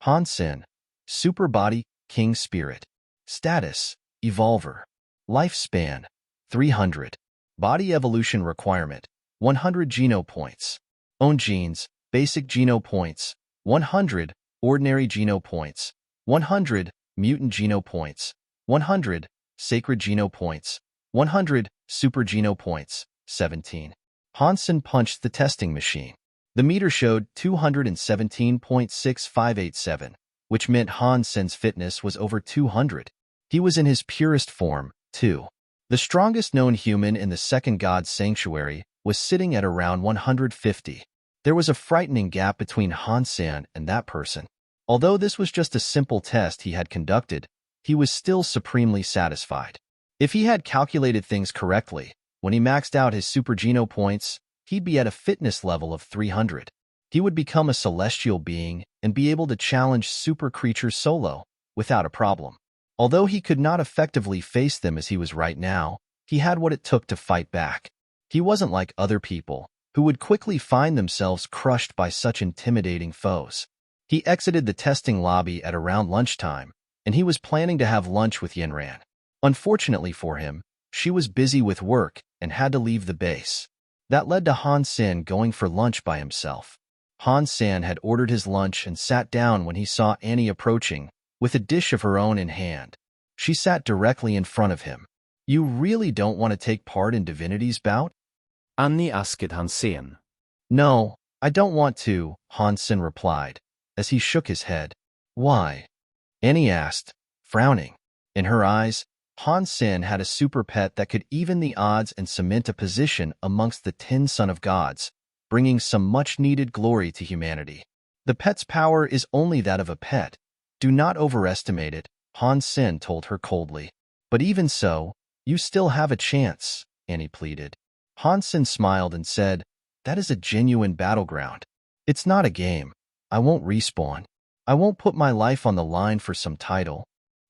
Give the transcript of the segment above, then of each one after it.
Han Sen, Super Body, King Spirit. Status, Evolver. Lifespan, 300. Body Evolution Requirement, 100 Geno Points. Own Genes, Basic Geno Points, 100. Ordinary Geno Points, 100. Mutant Geno Points, 100. Sacred Geno Points, 100. Super Geno Points, 17. Han Sen punched the testing machine. The meter showed 217.6587, which meant Han Sen's fitness was over 200. He was in his purest form, too. The strongest known human in the second god's sanctuary was sitting at around 150. There was a frightening gap between Han Sen and that person. Although this was just a simple test he had conducted, he was still supremely satisfied. If he had calculated things correctly, when he maxed out his Super Geno points, he'd be at a fitness level of 300. He would become a celestial being and be able to challenge super creatures solo, without a problem. Although he could not effectively face them as he was right now, he had what it took to fight back. He wasn't like other people, who would quickly find themselves crushed by such intimidating foes. He exited the testing lobby at around lunchtime, and he was planning to have lunch with Yenran. Unfortunately for him, she was busy with work and had to leave the base. That led to Han Sen going for lunch by himself. Han Sen had ordered his lunch and sat down when he saw Annie approaching, with a dish of her own in hand. She sat directly in front of him. "You really don't want to take part in Divinity's bout?" Annie asked Han Sen. "No, I don't want to," Han Sen replied, as he shook his head. "Why?" Annie asked, frowning. In her eyes, Han Sen had a super pet that could even the odds and cement a position amongst the 10 Son of Gods, bringing some much-needed glory to humanity. "The pet's power is only that of a pet. Do not overestimate it," Han Sen told her coldly. "But even so, you still have a chance," Annie pleaded. Han Sen smiled and said, "That is a genuine battleground. It's not a game. I won't respawn. I won't put my life on the line for some title."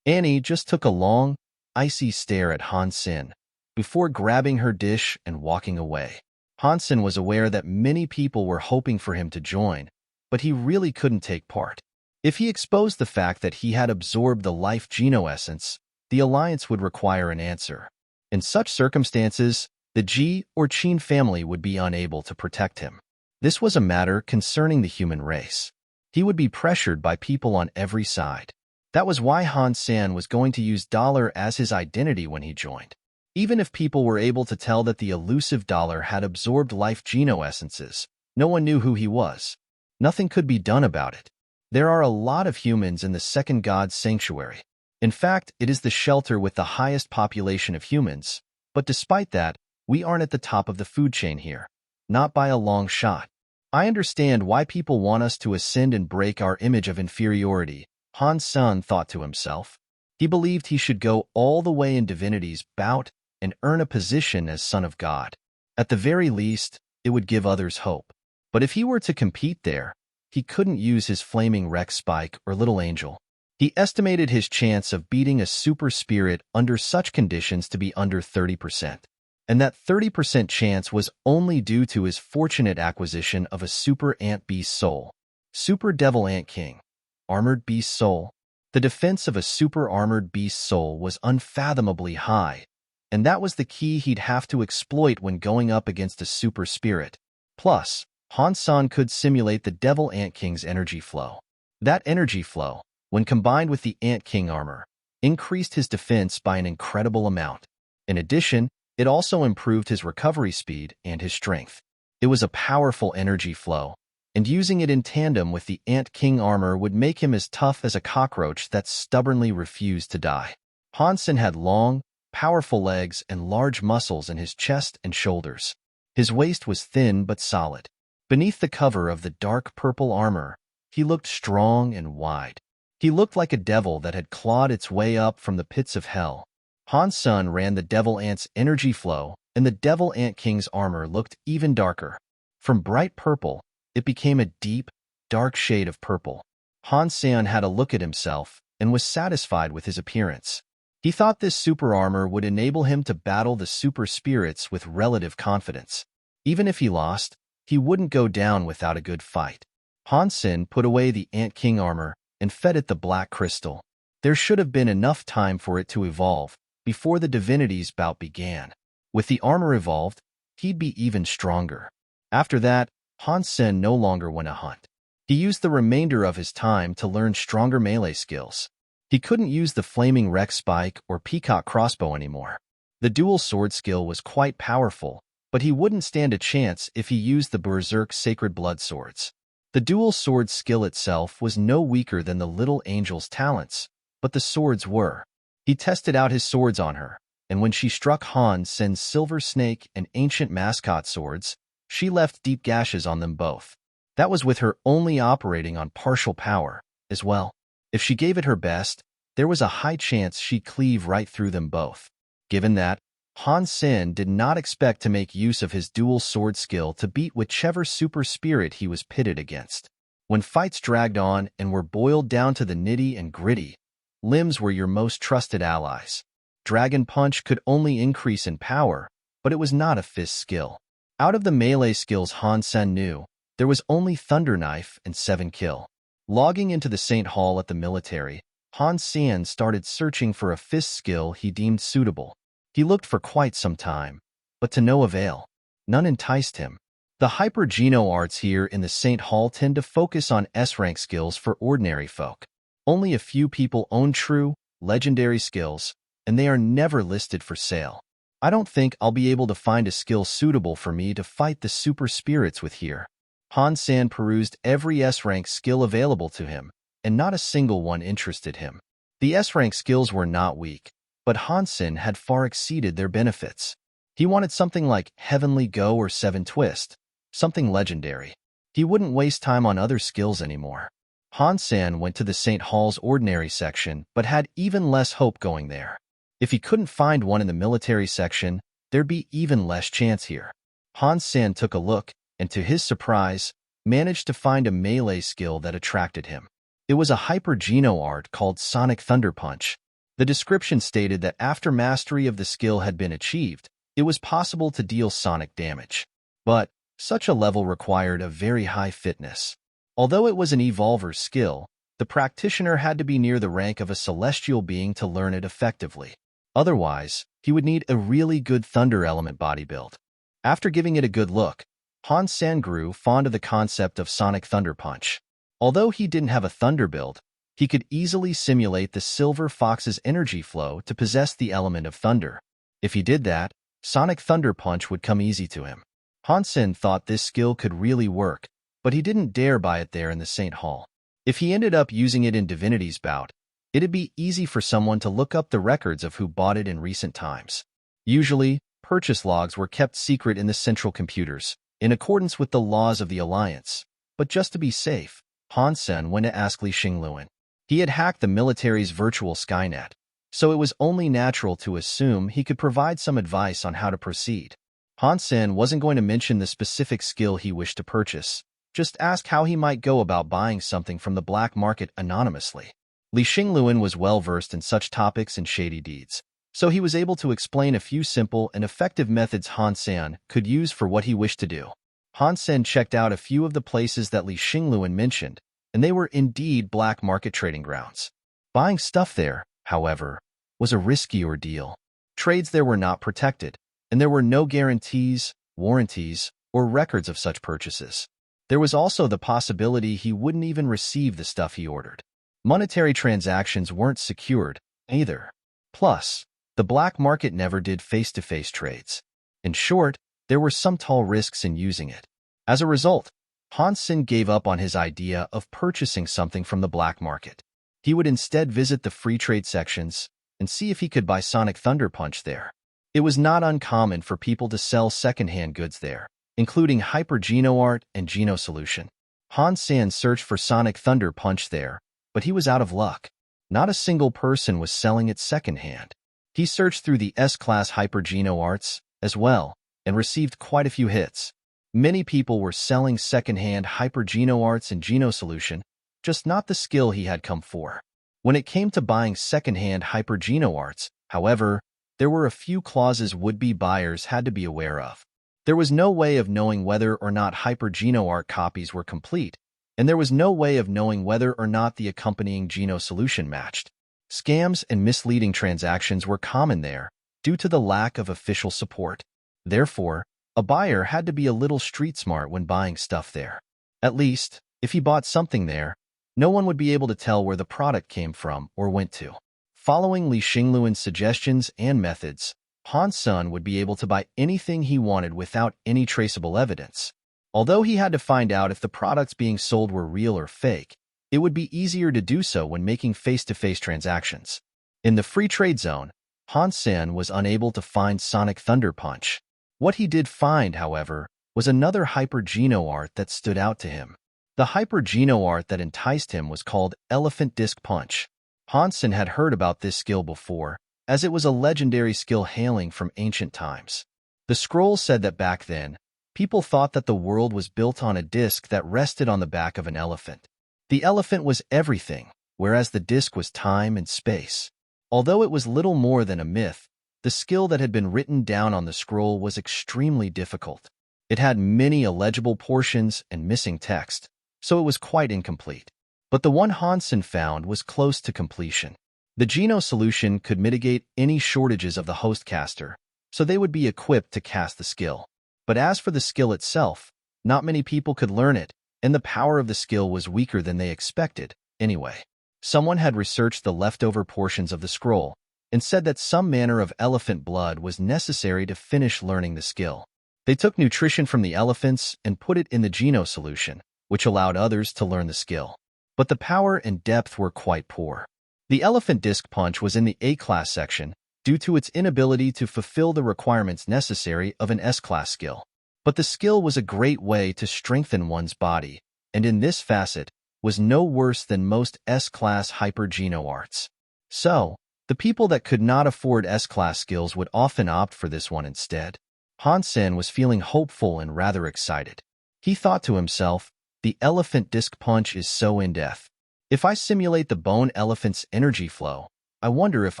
Annie just took a long, icy stare at Han Sen before grabbing her dish and walking away. Han Sen was aware that many people were hoping for him to join, but he really couldn't take part. If he exposed the fact that he had absorbed the life Geno essence, the Alliance would require an answer. In such circumstances, the Ji or Qin family would be unable to protect him. This was a matter concerning the human race. He would be pressured by people on every side. That was why Han Sen was going to use Dollar as his identity when he joined. Even if people were able to tell that the elusive Dollar had absorbed life Geno essences, no one knew who he was. Nothing could be done about it. There are a lot of humans in the second god's sanctuary. In fact, it is the shelter with the highest population of humans, but despite that, we aren't at the top of the food chain here. Not by a long shot. I understand why people want us to ascend and break our image of inferiority, Han Sen thought to himself. He believed he should go all the way in Divinity's bout and earn a position as Son of God. At the very least, it would give others hope. But if he were to compete there, he couldn't use his flaming Rex Spike or Little Angel. He estimated his chance of beating a super spirit under such conditions to be under 30%. And that 30% chance was only due to his fortunate acquisition of a Super Ant Beast Soul. Super Devil Ant King. Armored Beast Soul. The defense of a Super Armored Beast Soul was unfathomably high, and that was the key he'd have to exploit when going up against a super spirit. Plus, Han Sen could simulate the Devil Ant King's energy flow. That energy flow, when combined with the Ant King armor, increased his defense by an incredible amount. In addition, it also improved his recovery speed and his strength. It was a powerful energy flow, and using it in tandem with the Ant King armor would make him as tough as a cockroach that stubbornly refused to die. Han Sen had long, powerful legs and large muscles in his chest and shoulders. His waist was thin but solid. Beneath the cover of the dark purple armor, he looked strong and wide. He looked like a devil that had clawed its way up from the pits of hell. Han Sen ran the Devil Ant's energy flow, and the Devil Ant King's armor looked even darker. From bright purple, it became a deep, dark shade of purple. Han Sen had a look at himself and was satisfied with his appearance. He thought this super armor would enable him to battle the super spirits with relative confidence. Even if he lost, he wouldn't go down without a good fight. Han Sen put away the Ant King armor and fed it the black crystal. There should have been enough time for it to evolve before the divinity's bout began. With the armor evolved, he'd be even stronger. After that, Han Sen no longer went a hunt. He used the remainder of his time to learn stronger melee skills. He couldn't use the flaming Rex spike or peacock crossbow anymore. The dual sword skill was quite powerful, but he wouldn't stand a chance if he used the berserk sacred blood swords. The dual sword skill itself was no weaker than the little angel's talents, but the swords were. He tested out his swords on her, and when she struck Han Sen's silver snake and ancient mascot swords, she left deep gashes on them both. That was with her only operating on partial power, as well. If she gave it her best, there was a high chance she'd cleave right through them both. Given that, Han Sen did not expect to make use of his dual sword skill to beat whichever super spirit he was pitted against. When fights dragged on and were boiled down to the nitty and gritty, limbs were your most trusted allies. Dragon Punch could only increase in power, but it was not a fist skill. Out of the melee skills Han Sen knew, there was only Thunder Knife and 7 Kill. Logging into the Saint Hall at the military, Han Sen started searching for a fist skill he deemed suitable. He looked for quite some time, but to no avail. None enticed him. The hyper-geno arts here in the Saint Hall tend to focus on S-rank skills for ordinary folk. Only a few people own true, legendary skills, and they are never listed for sale. I don't think I'll be able to find a skill suitable for me to fight the super spirits with here. Han Sen perused every S-rank skill available to him, and not a single one interested him. The S-rank skills were not weak, but Han Sen had far exceeded their benefits. He wanted something like Heavenly Go or 7 Twist, something legendary. He wouldn't waste time on other skills anymore. Han Sen went to the Saint Hall's ordinary section, but had even less hope going there. If he couldn't find one in the military section, there'd be even less chance here. Han Sen took a look, and to his surprise, managed to find a melee skill that attracted him. It was a hyper-geno art called Sonic Thunder Punch. The description stated that after mastery of the skill had been achieved, it was possible to deal sonic damage. But such a level required a very high fitness. Although it was an evolver's skill, the practitioner had to be near the rank of a celestial being to learn it effectively. Otherwise, he would need a really good thunder element body build. After giving it a good look, Han Sen grew fond of the concept of Sonic Thunder Punch. Although he didn't have a thunder build, he could easily simulate the Silver Fox's energy flow to possess the element of thunder. If he did that, Sonic Thunder Punch would come easy to him. Han Sen thought this skill could really work, but he didn't dare buy it there in the Saint Hall. If he ended up using it in Divinity's bout, it'd be easy for someone to look up the records of who bought it in recent times. Usually, purchase logs were kept secret in the central computers, in accordance with the laws of the Alliance. But just to be safe, Han Sen went to ask Li Xingluan. He had hacked the military's virtual Skynet, so it was only natural to assume he could provide some advice on how to proceed. Han Sen wasn't going to mention the specific skill he wished to purchase, just ask how he might go about buying something from the black market anonymously. Li Xingluan was well-versed in such topics and shady deeds, so he was able to explain a few simple and effective methods Han Sen could use for what he wished to do. Han Sen checked out a few of the places that Li Xingluan mentioned, and they were indeed black market trading grounds. Buying stuff there, however, was a risky ordeal. Trades there were not protected, and there were no guarantees, warranties, or records of such purchases. There was also the possibility he wouldn't even receive the stuff he ordered. Monetary transactions weren't secured, either. Plus, the black market never did face-to-face trades. In short, there were some tall risks in using it. As a result, Han Sen gave up on his idea of purchasing something from the black market. He would instead visit the free trade sections and see if he could buy Sonic Thunder Punch there. It was not uncommon for people to sell second-hand goods there, including Hyper-Geno Art and Geno Solution. Han Sen searched for Sonic Thunder Punch there, but he was out of luck. Not a single person was selling it second-hand. He searched through the S-Class Hyper-Geno Arts as well, and received quite a few hits. Many people were selling second-hand Hyper-Geno Arts and Geno Solution, just not the skill he had come for. When it came to buying second-hand Hyper-Geno Arts, however, there were a few clauses would-be buyers had to be aware of. There was no way of knowing whether or not Hyper-Geno Art copies were complete, and there was no way of knowing whether or not the accompanying Geno solution matched. Scams and misleading transactions were common there due to the lack of official support. Therefore, a buyer had to be a little street smart when buying stuff there. At least, if he bought something there, no one would be able to tell where the product came from or went to. Following Li Xingluan's suggestions and methods, Han Sen would be able to buy anything he wanted without any traceable evidence. Although he had to find out if the products being sold were real or fake, it would be easier to do so when making face-to-face transactions. In the free trade zone, Han Sen was unable to find Sonic Thunder Punch. What he did find, however, was another Hyper Geno art that stood out to him. The Hyper Geno art that enticed him was called Elephant Disc Punch. Han Sen had heard about this skill before, as it was a legendary skill hailing from ancient times. The scroll said that back then, people thought that the world was built on a disc that rested on the back of an elephant. The elephant was everything, whereas the disc was time and space. Although it was little more than a myth, the skill that had been written down on the scroll was extremely difficult. It had many illegible portions and missing text, so it was quite incomplete. But the one Han Sen found was close to completion. The Geno solution could mitigate any shortages of the host caster, so they would be equipped to cast the skill. But as for the skill itself, not many people could learn it, and the power of the skill was weaker than they expected, anyway. Someone had researched the leftover portions of the scroll and said that some manner of elephant blood was necessary to finish learning the skill. They took nutrition from the elephants and put it in the Geno solution, which allowed others to learn the skill. But the power and depth were quite poor. The Elephant Disc Punch was in the A-class section due to its inability to fulfill the requirements necessary of an S-class skill. But the skill was a great way to strengthen one's body, and in this facet, was no worse than most S-class Hyper Geno arts. So, the people that could not afford S-class skills would often opt for this one instead. Han Sen was feeling hopeful and rather excited. He thought to himself, the Elephant Disc Punch is so in-depth. If I simulate the bone elephant's energy flow, I wonder if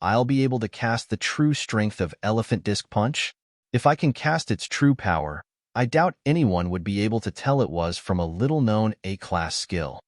I'll be able to cast the true strength of Elephant Disc Punch? If I can cast its true power, I doubt anyone would be able to tell it was from a little-known A-class skill.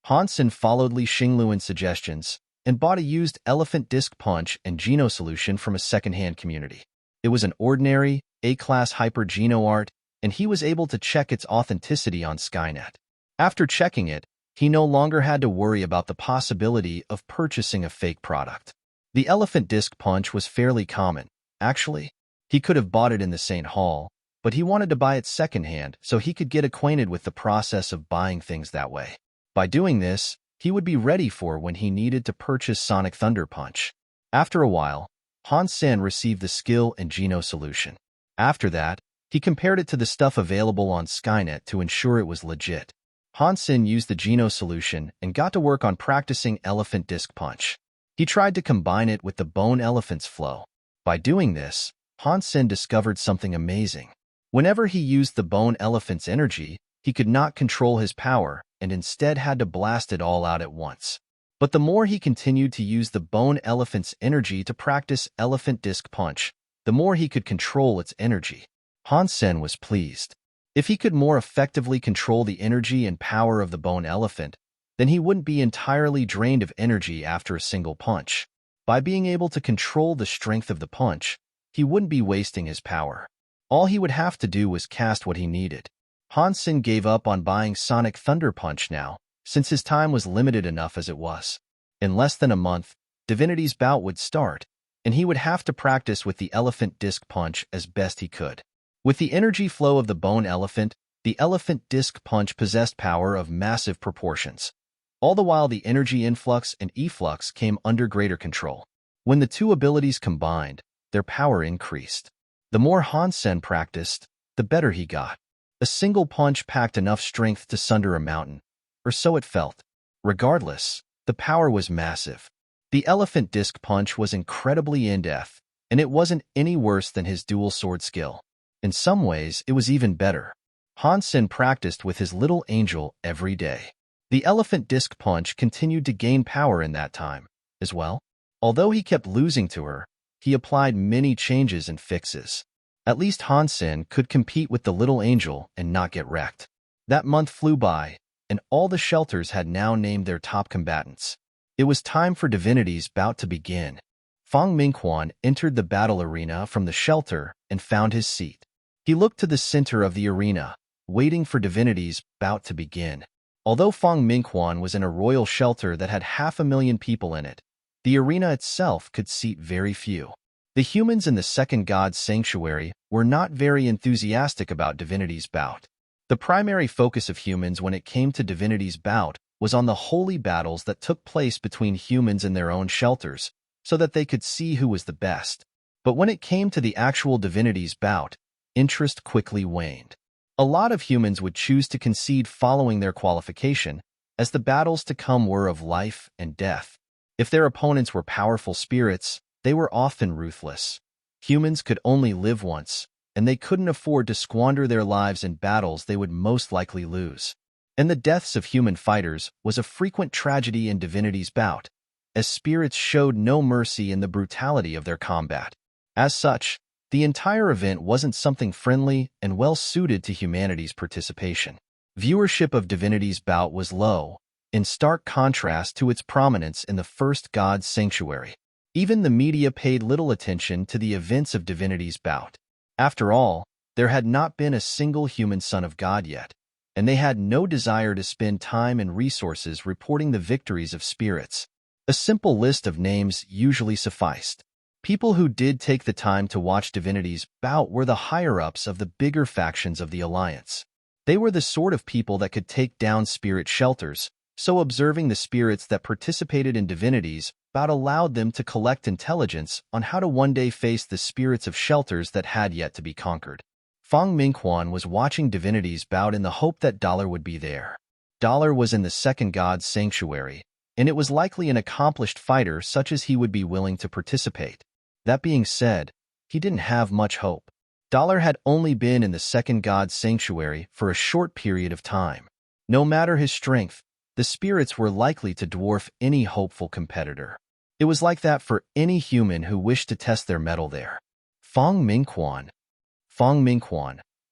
Han Sen followed Li Xingluan's suggestions and bought a used Elephant Disc Punch and Geno solution from a second-hand community. It was an ordinary, A-class Hyper Geno art, and he was able to check its authenticity on Skynet. After checking it, he no longer had to worry about the possibility of purchasing a fake product. The Elephant Disc Punch was fairly common. Actually, he could have bought it in the St. Hall, but he wanted to buy it secondhand so he could get acquainted with the process of buying things that way. By doing this, he would be ready for when he needed to purchase Sonic Thunder Punch. After a while, Han Sen received the skill and Geno solution. After that, he compared it to the stuff available on Skynet to ensure it was legit. Han Sen used the Geno solution and got to work on practicing Elephant Disc Punch. He tried to combine it with the bone elephant's flow. By doing this, Han Sen discovered something amazing. Whenever he used the bone elephant's energy, he could not control his power and instead had to blast it all out at once. But the more he continued to use the bone elephant's energy to practice Elephant Disc Punch, the more he could control its energy. Han Sen was pleased. If he could more effectively control the energy and power of the bone elephant, then he wouldn't be entirely drained of energy after a single punch. By being able to control the strength of the punch, he wouldn't be wasting his power. All he would have to do was cast what he needed. Han Sen gave up on buying Sonic Thunder Punch now, since his time was limited enough as it was. In less than a month, Divinity's bout would start, and he would have to practice with the Elephant Disc Punch as best he could. With the energy flow of the bone elephant, the Elephant Disc Punch possessed power of massive proportions. All the while the energy influx and efflux came under greater control. When the two abilities combined, their power increased. The more Han Sen practiced, the better he got. A single punch packed enough strength to sunder a mountain, or so it felt. Regardless, the power was massive. The Elephant Disc Punch was incredibly in-depth, and it wasn't any worse than his dual sword skill. In some ways, it was even better. Han Sen practiced with his little angel every day. The Elephant Disc Punch continued to gain power in that time, as well. Although he kept losing to her, he applied many changes and fixes. At least Han Sen could compete with the little angel and not get wrecked. That month flew by, and all the shelters had now named their top combatants. It was time for Divinity's bout to begin. Fang Mingquan entered the battle arena from the shelter and found his seat. He looked to the center of the arena, waiting for Divinity's bout to begin. Although Fang Mingquan was in a royal shelter that had 500,000 people in it, the arena itself could seat very few. The humans in the second god's sanctuary were not very enthusiastic about Divinity's bout. The primary focus of humans when it came to Divinity's bout was on the holy battles that took place between humans in their own shelters, so that they could see who was the best. But when it came to the actual Divinity's bout, interest quickly waned. A lot of humans would choose to concede following their qualification, as the battles to come were of life and death. If their opponents were powerful spirits, they were often ruthless. Humans could only live once, and they couldn't afford to squander their lives in battles they would most likely lose. And the deaths of human fighters was a frequent tragedy in Divinity's bout, as spirits showed no mercy in the brutality of their combat. As such, the entire event wasn't something friendly and well-suited to humanity's participation. Viewership of Divinity's bout was low, in stark contrast to its prominence in the first god's sanctuary. Even the media paid little attention to the events of Divinity's bout. After all, there had not been a single human son of God yet, and they had no desire to spend time and resources reporting the victories of spirits. A simple list of names usually sufficed. People who did take the time to watch Divinity's bout were the higher-ups of the bigger factions of the Alliance. They were the sort of people that could take down spirit shelters, so observing the spirits that participated in Divinity's bout allowed them to collect intelligence on how to one day face the spirits of shelters that had yet to be conquered. Fang Mingquan was watching Divinity's bout in the hope that Dollar would be there. Dollar was in the second god's sanctuary, and it was likely an accomplished fighter such as he would be willing to participate. That being said, he didn't have much hope. Dollar had only been in the second god's sanctuary for a short period of time. No matter his strength, the spirits were likely to dwarf any hopeful competitor. It was like that for any human who wished to test their mettle there. Fang Mingquan,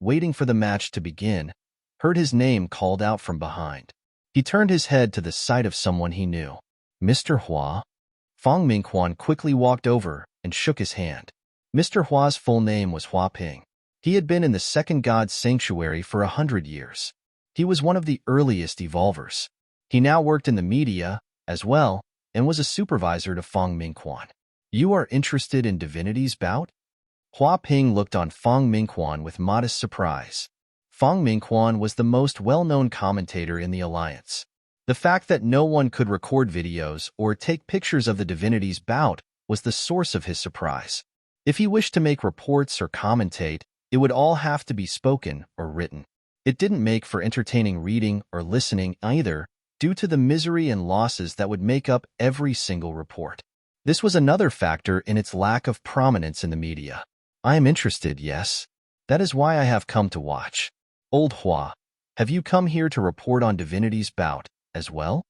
waiting for the match to begin, heard his name called out from behind. He turned his head to the sight of someone he knew. Mr. Hua? Fang Mingquan quickly walked over and shook his hand. Mr. Hua's full name was Hua Ping. He had been in the second god's sanctuary for 100 years. He was one of the earliest evolvers. He now worked in the media, as well, and was a supervisor to Fang Mingquan. You are interested in Divinity's bout? Hua Ping looked on Fang Mingquan with modest surprise. Fang Mingquan was the most well-known commentator in the Alliance. The fact that no one could record videos or take pictures of the Divinity's bout was the source of his surprise. If he wished to make reports or commentate, it would all have to be spoken or written. It didn't make for entertaining reading or listening either, due to the misery and losses that would make up every single report. This was another factor in its lack of prominence in the media. I am interested, yes. That is why I have come to watch. Old Hua, have you come here to report on Divinity's bout as well?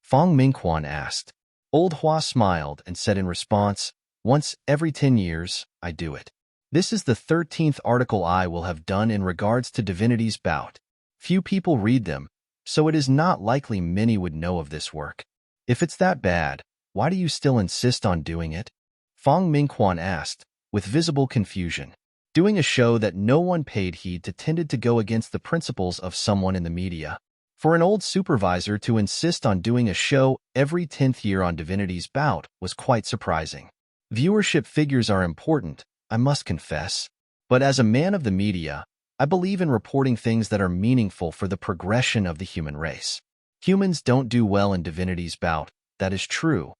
Fang Mingquan asked. Old Hua smiled and said in response, once every 10 years, I do it. This is the 13th article I will have done in regards to Divinity's bout. Few people read them, so it is not likely many would know of this work. If it's that bad, why do you still insist on doing it? Fang Mingquan asked, with visible confusion. Doing a show that no one paid heed to tended to go against the principles of someone in the media. For an old supervisor to insist on doing a show every 10th year on Divinity's bout was quite surprising. Viewership figures are important, I must confess. But as a man of the media, I believe in reporting things that are meaningful for the progression of the human race. Humans don't do well in Divinity's bout, that is true.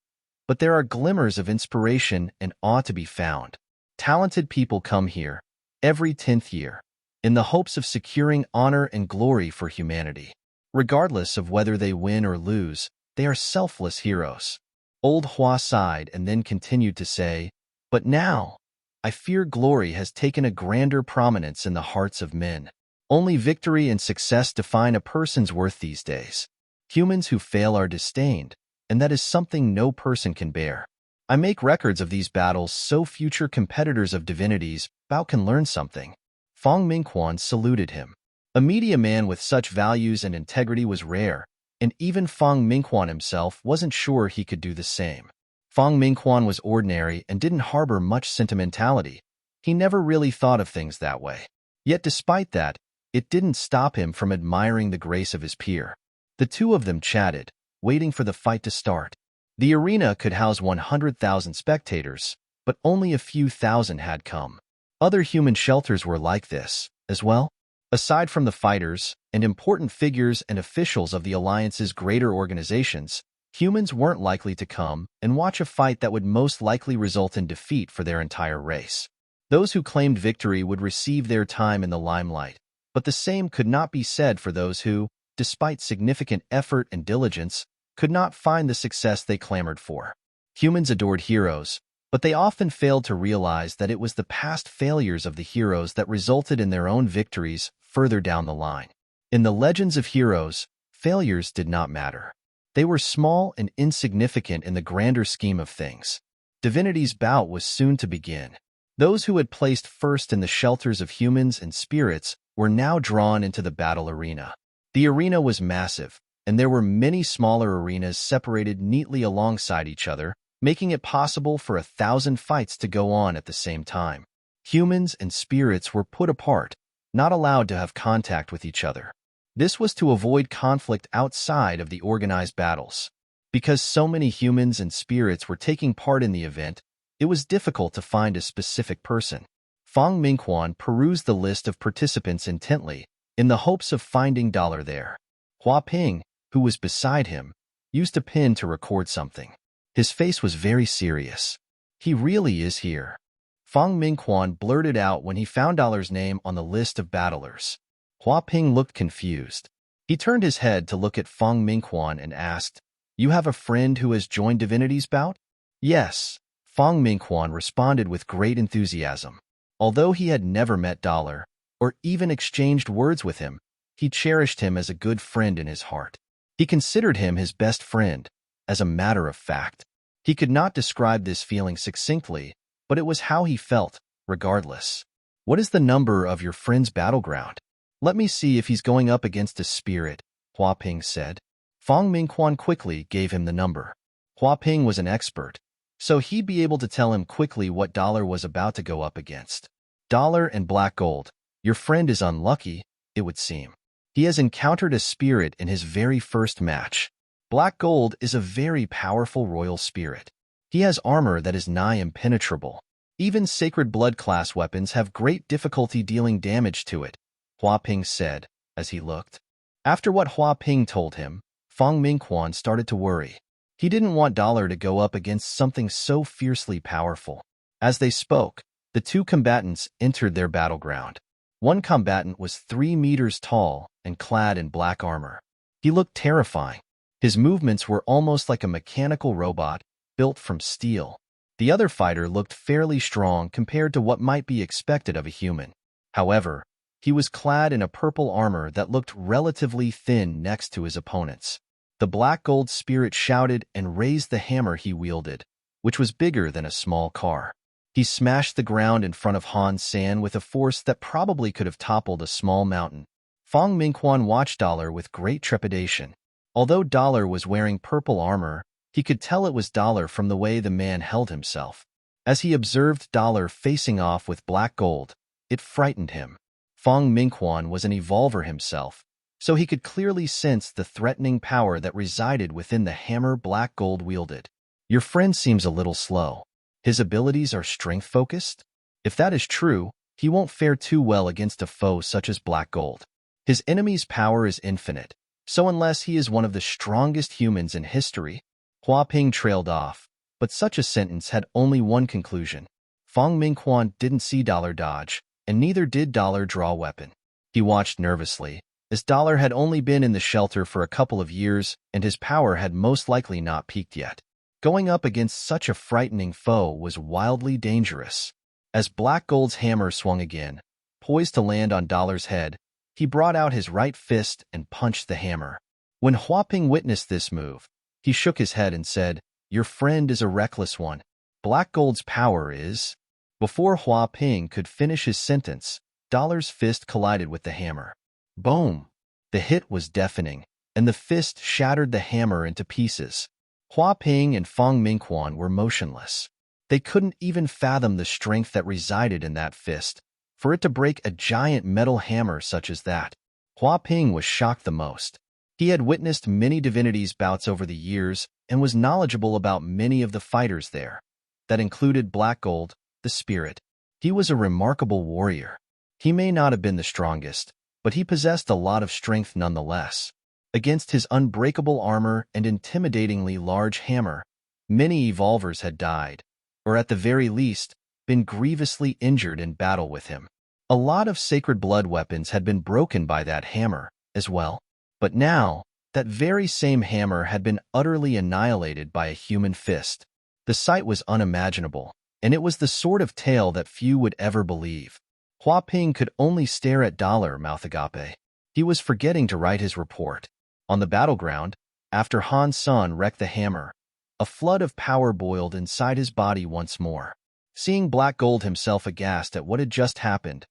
But there are glimmers of inspiration and awe to be found. Talented people come here, every 10th year, in the hopes of securing honor and glory for humanity. Regardless of whether they win or lose, they are selfless heroes. Old Hua sighed and then continued to say, but now, I fear glory has taken a grander prominence in the hearts of men. Only victory and success define a person's worth these days. Humans who fail are disdained, and that is something no person can bear. I make records of these battles so future competitors of Divinity's bout can learn something. Fang Mingquan saluted him. A media man with such values and integrity was rare, and even Fang Mingquan himself wasn't sure he could do the same. Fang Mingquan was ordinary and didn't harbor much sentimentality. He never really thought of things that way. Yet despite that, it didn't stop him from admiring the grace of his peer. The two of them chatted, waiting for the fight to start. The arena could house 100,000 spectators, but only a few thousand had come. Other human shelters were like this, as well. Aside from the fighters and important figures and officials of the Alliance's greater organizations, humans weren't likely to come and watch a fight that would most likely result in defeat for their entire race. Those who claimed victory would receive their time in the limelight, but the same could not be said for those who, despite significant effort and diligence, could not find the success they clamored for. Humans adored heroes, but they often failed to realize that it was the past failures of the heroes that resulted in their own victories further down the line. In the legends of heroes, failures did not matter. They were small and insignificant in the grander scheme of things. Divinity's bout was soon to begin. Those who had placed first in the shelters of humans and spirits were now drawn into the battle arena. The arena was massive, and there were many smaller arenas separated neatly alongside each other, making it possible for 1,000 fights to go on at the same time. Humans and spirits were put apart, not allowed to have contact with each other. This was to avoid conflict outside of the organized battles. Because so many humans and spirits were taking part in the event, it was difficult to find a specific person. Fang Mingquan perused the list of participants intently, in the hopes of finding Dollar there. Hua Ping, who was beside him, used a pen to record something. His face was very serious. He really is here. Fang Mingquan blurted out when he found Dollar's name on the list of battlers. Hua Ping looked confused. He turned his head to look at Fang Mingquan and asked, "You have a friend who has joined Divinity's bout?" "Yes," Fang Mingquan responded with great enthusiasm. Although he had never met Dollar, or even exchanged words with him, he cherished him as a good friend in his heart. He considered him his best friend, as a matter of fact. He could not describe this feeling succinctly, but it was how he felt, regardless. "What is the number of your friend's battleground? Let me see if he's going up against a spirit," Hua Ping said. Fang Mingquan quickly gave him the number. Hua Ping was an expert, so he'd be able to tell him quickly what Dollar was about to go up against. "Dollar and Black Gold, your friend is unlucky, it would seem. He has encountered a spirit in his very first match. Black Gold is a very powerful royal spirit. He has armor that is nigh impenetrable. Even sacred blood class weapons have great difficulty dealing damage to it," Hua Ping said, as he looked. After what Hua Ping told him, Fang Mingquan started to worry. He didn't want Dollar to go up against something so fiercely powerful. As they spoke, the two combatants entered their battleground. One combatant was 3 meters tall and clad in black armor. He looked terrifying. His movements were almost like a mechanical robot, built from steel. The other fighter looked fairly strong compared to what might be expected of a human. However, he was clad in a purple armor that looked relatively thin next to his opponent's. The Black Gold spirit shouted and raised the hammer he wielded, which was bigger than a small car. He smashed the ground in front of Han Sen with a force that probably could have toppled a small mountain. Fang Mingquan watched Dollar with great trepidation. Although Dollar was wearing purple armor, he could tell it was Dollar from the way the man held himself. As he observed Dollar facing off with Black Gold, it frightened him. Fang Mingquan was an evolver himself, so he could clearly sense the threatening power that resided within the hammer Black Gold wielded. "Your friend seems a little slow. His abilities are strength-focused? If that is true, he won't fare too well against a foe such as Black Gold. His enemy's power is infinite, so unless he is one of the strongest humans in history..." Hua Ping trailed off, but such a sentence had only one conclusion. Fang Mingquan didn't see Dollar dodge, and neither did Dollar draw a weapon. He watched nervously, as Dollar had only been in the shelter for a couple of years and his power had most likely not peaked yet. Going up against such a frightening foe was wildly dangerous. As Black Gold's hammer swung again, poised to land on Dollar's head, he brought out his right fist and punched the hammer. When Hua Ping witnessed this move, he shook his head and said, "Your friend is a reckless one. Black Gold's power is..." Before Hua Ping could finish his sentence, Dollar's fist collided with the hammer. Boom! The hit was deafening, and the fist shattered the hammer into pieces. Hua Ping and Fong Mingquan were motionless. They couldn't even fathom the strength that resided in that fist. For it to break a giant metal hammer such as that, Hua Ping was shocked the most. He had witnessed many divinities bouts over the years and was knowledgeable about many of the fighters there. That included Black Gold, the spirit. He was a remarkable warrior. He may not have been the strongest, but he possessed a lot of strength nonetheless. Against his unbreakable armor and intimidatingly large hammer, many evolvers had died, or at the very least, been grievously injured in battle with him. A lot of sacred blood weapons had been broken by that hammer as well. But now, that very same hammer had been utterly annihilated by a human fist. The sight was unimaginable, and it was the sort of tale that few would ever believe. Hua Ping could only stare at Mouth Agape. He was forgetting to write his report. On the battleground, after Han Sen wrecked the hammer, a flood of power boiled inside his body once more. Seeing Black Gold himself aghast at what had just happened,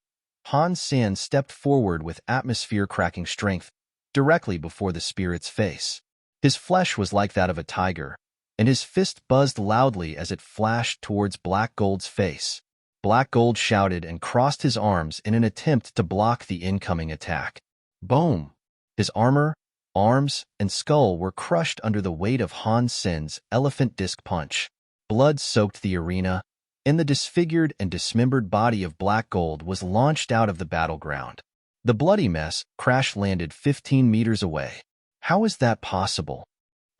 Han Sen stepped forward with atmosphere-cracking strength directly before the spirit's face. His flesh was like that of a tiger, and his fist buzzed loudly as it flashed towards Black Gold's face. Black Gold shouted and crossed his arms in an attempt to block the incoming attack. Boom! His armor, arms, and skull were crushed under the weight of Han Sen's elephant disc punch. Blood soaked the arena, and the disfigured and dismembered body of Black Gold was launched out of the battleground. The bloody mess crash-landed 15 meters away. How is that possible?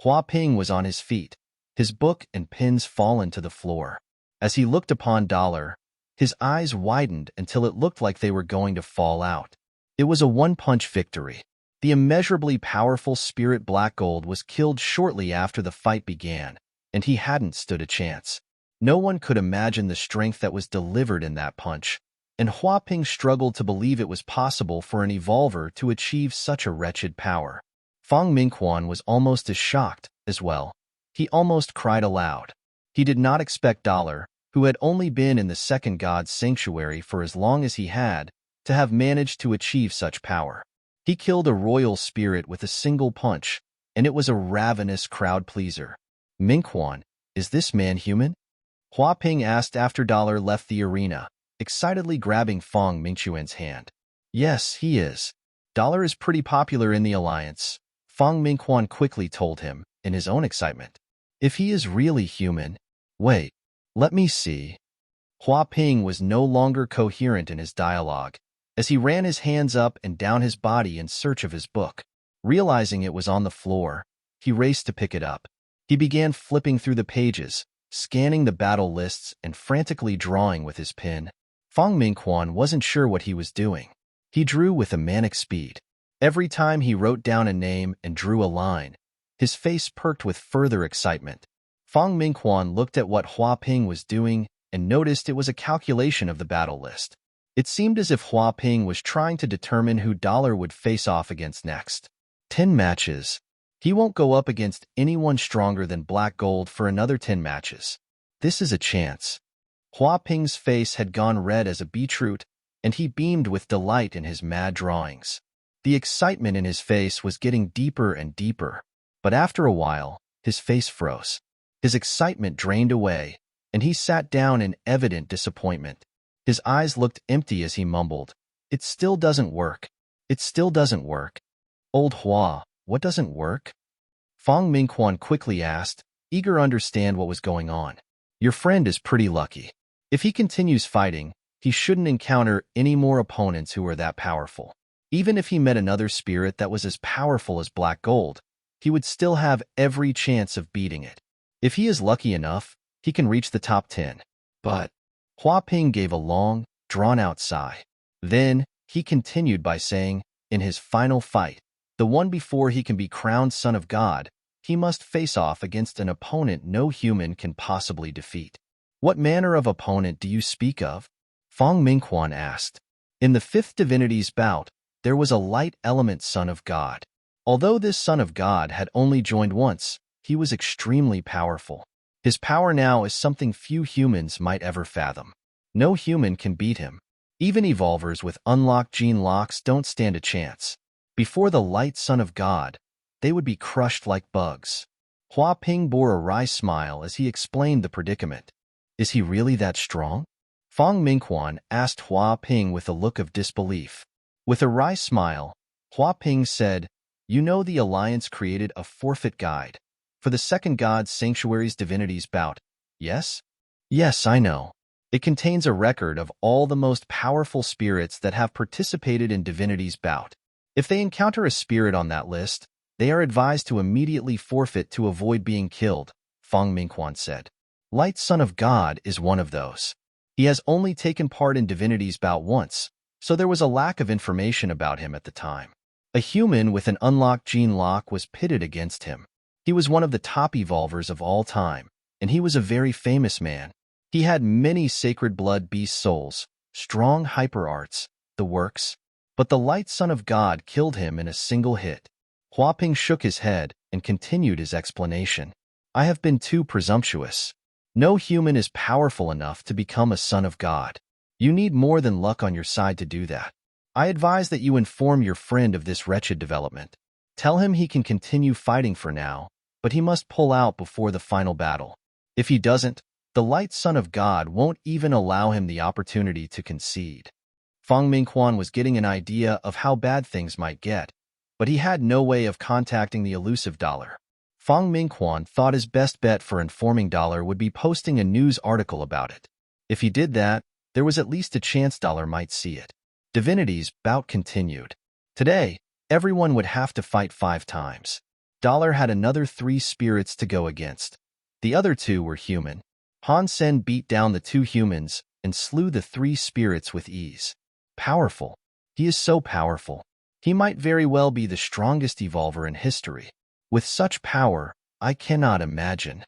Hua Ping was on his feet, his book and pens fallen to the floor. As he looked upon Dollar, his eyes widened until it looked like they were going to fall out. It was a one-punch victory. The immeasurably powerful spirit Black Gold was killed shortly after the fight began, and he hadn't stood a chance. No one could imagine the strength that was delivered in that punch, and Hua Ping struggled to believe it was possible for an evolver to achieve such a wretched power. Fong Mingquan was almost as shocked as well. He almost cried aloud. He did not expect Dollar, who had only been in the second god's sanctuary for as long as he had, to have managed to achieve such power. He killed a royal spirit with a single punch, and it was a ravenous crowd-pleaser. Mingquan, is this man human? Hua Ping asked after Dollar left the arena, excitedly grabbing Fong Mingquan's hand. Yes, he is. Dollar is pretty popular in the Alliance, Fong Mingquan quickly told him, in his own excitement. If he is really human... Wait, let me see. Hua Ping was no longer coherent in his dialogue, as he ran his hands up and down his body in search of his book. Realizing it was on the floor, he raced to pick it up. He began flipping through the pages, scanning the battle lists and frantically drawing with his pen. Fong Mingquan wasn't sure what he was doing. He drew with a manic speed. Every time he wrote down a name and drew a line, his face perked with further excitement. Fong Mingquan looked at what Hua Ping was doing and noticed it was a calculation of the battle list. It seemed as if Hua Ping was trying to determine who Dollar would face off against next. 10 matches. He won't go up against anyone stronger than Black Gold for another 10 matches. This is a chance. Hua Ping's face had gone red as a beetroot, and he beamed with delight in his mad drawings. The excitement in his face was getting deeper and deeper, but after a while, his face froze. His excitement drained away, and he sat down in evident disappointment. His eyes looked empty as he mumbled, "It still doesn't work. It still doesn't work." Old Hua, what doesn't work? Fong Mingquan quickly asked, eager to understand what was going on. Your friend is pretty lucky. If he continues fighting, he shouldn't encounter any more opponents who are that powerful. Even if he met another spirit that was as powerful as Black Gold, he would still have every chance of beating it. If he is lucky enough, he can reach the top 10. But Hua Ping gave a long, drawn-out sigh. Then, he continued by saying, in his final fight, the one before he can be crowned Son of God, he must face off against an opponent no human can possibly defeat. What manner of opponent do you speak of? Fong Mingquan asked. In the fifth divinity's bout, there was a light element Son of God. Although this Son of God had only joined once, he was extremely powerful. His power now is something few humans might ever fathom. No human can beat him. Even evolvers with unlocked gene locks don't stand a chance. Before the light son of God, they would be crushed like bugs. Hua Ping bore a wry smile as he explained the predicament. Is he really that strong? Fong Mingquan asked Hua Ping with a look of disbelief. With a wry smile, Hua Ping said, "You know the Alliance created a forfeit guide for the second God's Sanctuary's Divinities bout, yes? Yes, I know. It contains a record of all the most powerful spirits that have participated in Divinities bout. If they encounter a spirit on that list, they are advised to immediately forfeit to avoid being killed," Fong Mingquan said. Light Son of God is one of those. He has only taken part in Divinities bout once, so there was a lack of information about him at the time. A human with an unlocked gene lock was pitted against him. He was one of the top evolvers of all time, and he was a very famous man. He had many sacred blood beast souls, strong hyper arts, the works, but the Light Son of God killed him in a single hit. Hua Ping shook his head and continued his explanation. I have been too presumptuous. No human is powerful enough to become a son of God. You need more than luck on your side to do that. I advise that you inform your friend of this wretched development. Tell him he can continue fighting for now, but he must pull out before the final battle. If he doesn't, the Light Son of God won't even allow him the opportunity to concede. Fong Mingquan was getting an idea of how bad things might get, but he had no way of contacting the elusive Dollar. Fong Mingquan thought his best bet for informing Dollar would be posting a news article about it. If he did that, there was at least a chance Dollar might see it. Divinities bout continued. Today, everyone would have to fight 5 times. Dollar had another 3 spirits to go against. The other 2 were human. Han Sen beat down the 2 humans and slew the 3 spirits with ease. Powerful. He is so powerful. He might very well be the strongest evolver in history. With such power, I cannot imagine.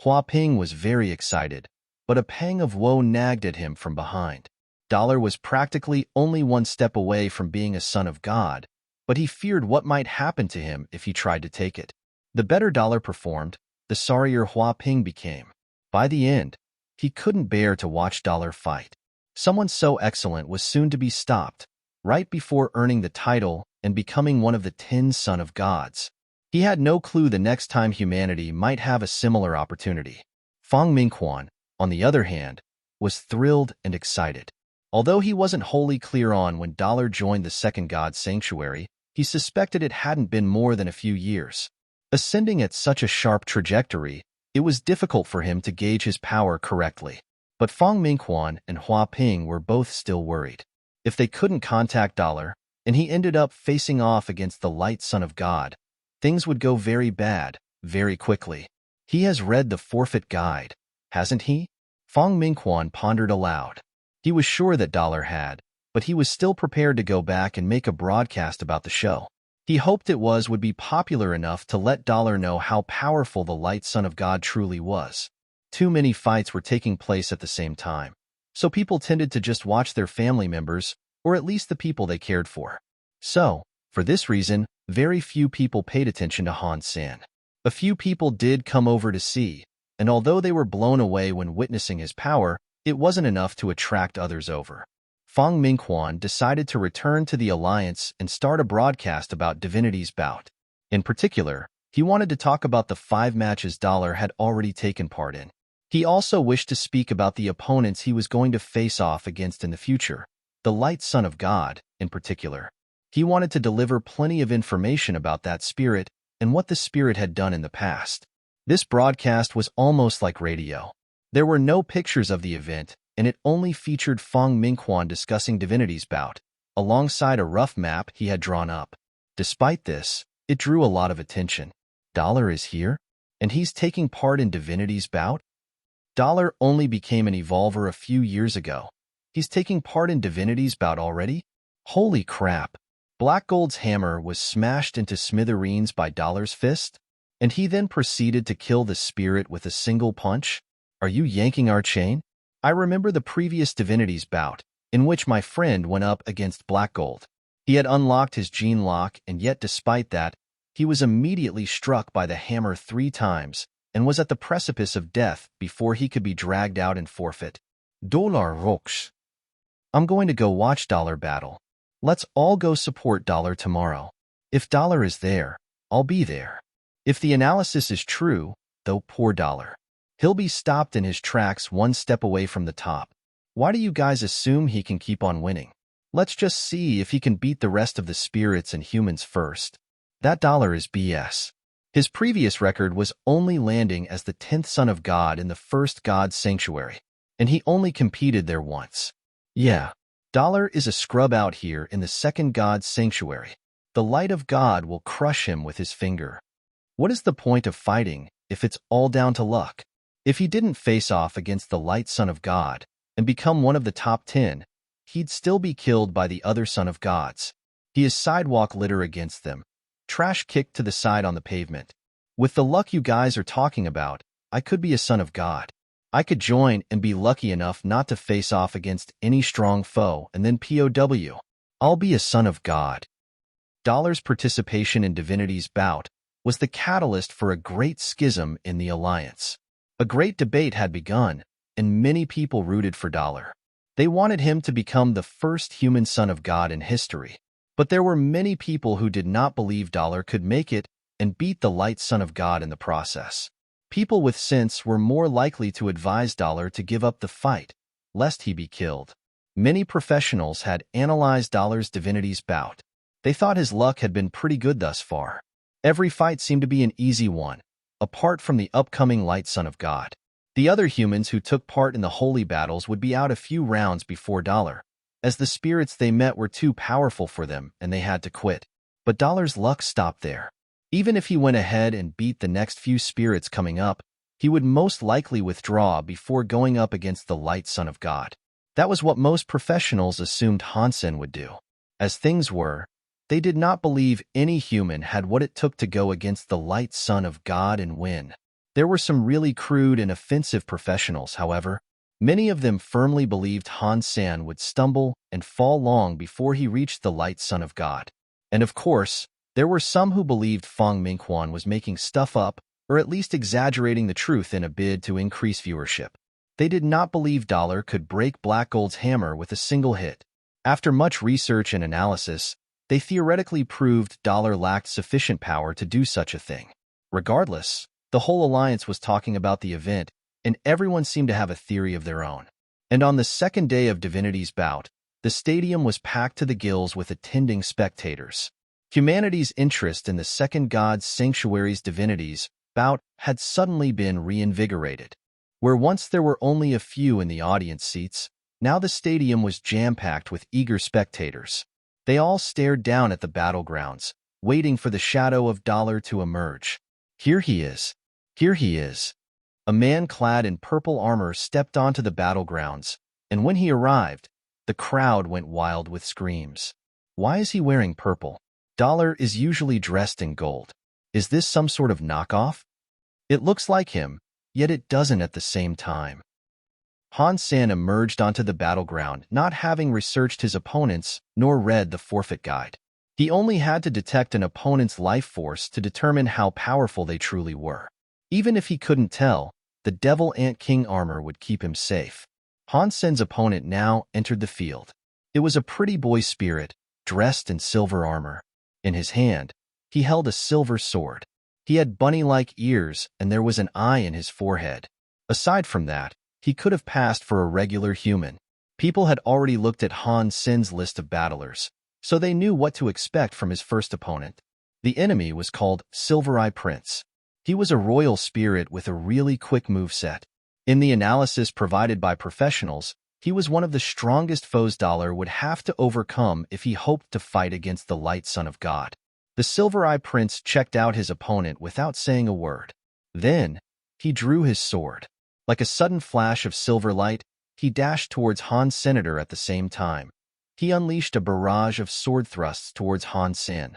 Hua Ping was very excited, but a pang of woe nagged at him from behind. Dollar was practically only 1 step away from being a son of God, but he feared what might happen to him if he tried to take it. The better Dollar performed, the sorrier Hua Ping became. By the end, he couldn't bear to watch Dollar fight. Someone so excellent was soon to be stopped, right before earning the title and becoming one of the 10 Son of Gods. He had no clue the next time humanity might have a similar opportunity. Fong Mingquan, on the other hand, was thrilled and excited. Although he wasn't wholly clear on when Dollar joined the second God's Sanctuary, he suspected it hadn't been more than a few years. Ascending at such a sharp trajectory, it was difficult for him to gauge his power correctly. But Fong Mingquan and Hua Ping were both still worried. If they couldn't contact Dollar, and he ended up facing off against the Light Son of God, things would go very bad, very quickly. He has read the forfeit guide, hasn't he? Fong Mingquan pondered aloud. He was sure that Dollar had, but he was still prepared to go back and make a broadcast about the show. He hoped it would be popular enough to let Dollar know how powerful the Light Son of God truly was. Too many fights were taking place at the same time, so people tended to just watch their family members, or at least the people they cared for. So, for this reason, very few people paid attention to Han Sen. A few people did come over to see, and although they were blown away when witnessing his power, it wasn't enough to attract others over. Fong Mingquan decided to return to the Alliance and start a broadcast about Divinities bout. In particular, he wanted to talk about the 5 matches Dollar had already taken part in. He also wished to speak about the opponents he was going to face off against in the future, the Light Son of God, in particular. He wanted to deliver plenty of information about that spirit and what the spirit had done in the past. This broadcast was almost like radio. There were no pictures of the event, and it only featured Fong Mingquan discussing Divinities bout, alongside a rough map he had drawn up. Despite this, it drew a lot of attention. Dollar is here? And he's taking part in Divinities bout? Dollar only became an evolver a few years ago. He's taking part in Divinities bout already? Holy crap. Black Gold's hammer was smashed into smithereens by Dollar's fist, and he then proceeded to kill the spirit with a single punch? Are you yanking our chain? I remember the previous Divinities bout, in which my friend went up against Black Gold. He had unlocked his gene lock, and yet despite that, he was immediately struck by the hammer 3 times, and was at the precipice of death before he could be dragged out and forfeit. Dollar Rox. I'm going to go watch Dollar battle. Let's all go support Dollar tomorrow. If Dollar is there, I'll be there. If the analysis is true, though, poor Dollar. He'll be stopped in his tracks one step away from the top. Why do you guys assume he can keep on winning? Let's just see if he can beat the rest of the spirits and humans first. That Dollar is BS. His previous record was only landing as the 10th son of God in the first God's sanctuary, and he only competed there once. Yeah, Dollar is a scrub out here in the second God's sanctuary. The light of God will crush him with his finger. What is the point of fighting if it's all down to luck? If he didn't face off against the light son of God and become one of the top 10, he'd still be killed by the other son of gods. He is sidewalk litter against them, trash kicked to the side on the pavement. With the luck you guys are talking about, I could be a son of God. I could join and be lucky enough not to face off against any strong foe and then POW. I'll be a son of God. Dollar's participation in Divinity's bout was the catalyst for a great schism in the alliance. A great debate had begun, and many people rooted for Dollar. They wanted him to become the first human son of God in history. But there were many people who did not believe Dollar could make it and beat the light son of God in the process. People with sense were more likely to advise Dollar to give up the fight, lest he be killed. Many professionals had analyzed Dollar's Divinity's bout. They thought his luck had been pretty good thus far. Every fight seemed to be an easy one, apart from the upcoming light son of God. The other humans who took part in the holy battles would be out a few rounds before Dollar, as the spirits they met were too powerful for them and they had to quit. But Dollar's luck stopped there. Even if he went ahead and beat the next few spirits coming up, he would most likely withdraw before going up against the light son of God. That was what most professionals assumed Han Sen would do. As things were, they did not believe any human had what it took to go against the light son of God and win. There were some really crude and offensive professionals, however. Many of them firmly believed Han Sen would stumble and fall long before he reached the light son of God. And of course, there were some who believed Feng Mingquan was making stuff up or at least exaggerating the truth in a bid to increase viewership. They did not believe Dollar could break Black Gold's hammer with a single hit. After much research and analysis, they theoretically proved Dollar lacked sufficient power to do such a thing. Regardless, the whole alliance was talking about the event, and everyone seemed to have a theory of their own. And on the second day of Divinity's bout, the stadium was packed to the gills with attending spectators. Humanity's interest in the second God's sanctuary's Divinity's bout had suddenly been reinvigorated. Where once there were only a few in the audience seats, now the stadium was jam-packed with eager spectators. They all stared down at the battlegrounds, waiting for the shadow of Dollar to emerge. Here he is. Here he is. A man clad in purple armor stepped onto the battlegrounds, and when he arrived, the crowd went wild with screams. Why is he wearing purple? Dollar is usually dressed in gold. Is this some sort of knockoff? It looks like him, yet it doesn't at the same time. Han Sen emerged onto the battleground, not having researched his opponents nor read the forfeit guide. He only had to detect an opponent's life force to determine how powerful they truly were. Even if he couldn't tell, the Devil Ant King armor would keep him safe. Han Sen's opponent now entered the field. It was a pretty boy spirit, dressed in silver armor. In his hand, he held a silver sword. He had bunny-like ears, and there was an eye in his forehead. Aside from that, he could have passed for a regular human. People had already looked at Han Sen's list of battlers, so they knew what to expect from his first opponent. The enemy was called Silver Eye Prince. He was a royal spirit with a really quick moveset. In the analysis provided by professionals, he was one of the strongest foes Dollar would have to overcome if he hoped to fight against the light son of God. The Silver Eye Prince checked out his opponent without saying a word. Then, he drew his sword. Like a sudden flash of silver light, he dashed towards Han Senator at the same time. He unleashed a barrage of sword thrusts towards Han Sen.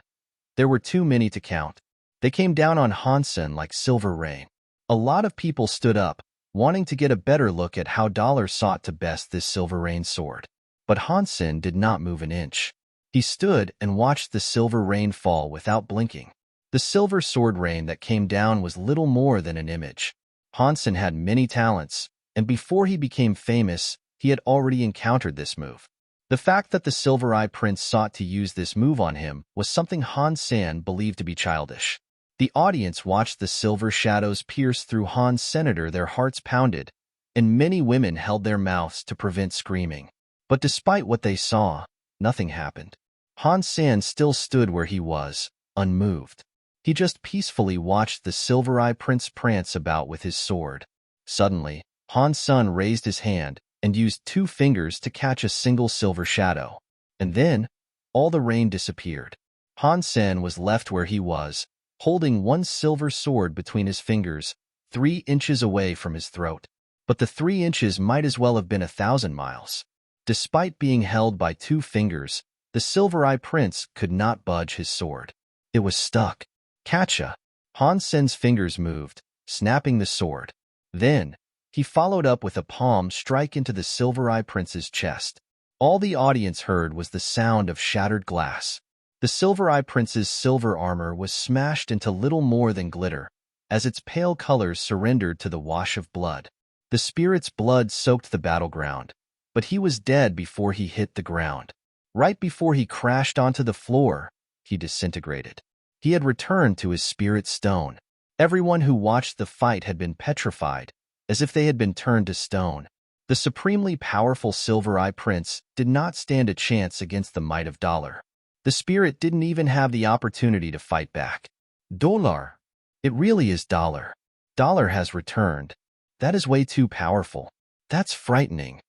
There were too many to count. They came down on Han Sen like silver rain. A lot of people stood up, wanting to get a better look at how Dollar sought to best this silver rain sword. But Han Sen did not move an inch. He stood and watched the silver rain fall without blinking. The silver sword rain that came down was little more than an image. Han Sen had many talents, and before he became famous, he had already encountered this move. The fact that the Silver Eye Prince sought to use this move on him was something Han Sen believed to be childish. The audience watched the silver shadows pierce through Han's senator, their hearts pounded, and many women held their mouths to prevent screaming. But despite what they saw, nothing happened. Han Sen still stood where he was, unmoved. He just peacefully watched the Silver Eye Prince prance about with his sword. Suddenly, Han Sen raised his hand and used 2 fingers to catch a single silver shadow. And then, all the rain disappeared. Han Sen was left where he was, holding one silver sword between his fingers, 3 inches away from his throat. But the 3 inches might as well have been 1,000 miles. Despite being held by 2 fingers, the Silver Eye Prince could not budge his sword. It was stuck. Catcha! Han Sen's fingers moved, snapping the sword. Then, he followed up with a palm strike into the Silver Eye Prince's chest. All the audience heard was the sound of shattered glass. The Silver Eye Prince's silver armor was smashed into little more than glitter, as its pale colors surrendered to the wash of blood. The spirit's blood soaked the battleground, but he was dead before he hit the ground. Right before he crashed onto the floor, he disintegrated. He had returned to his spirit stone. Everyone who watched the fight had been petrified, as if they had been turned to stone. The supremely powerful Silver Eye Prince did not stand a chance against the might of Dollar. The spirit didn't even have the opportunity to fight back. Dollar! It really is Dollar. Dollar has returned. That is way too powerful. That's frightening.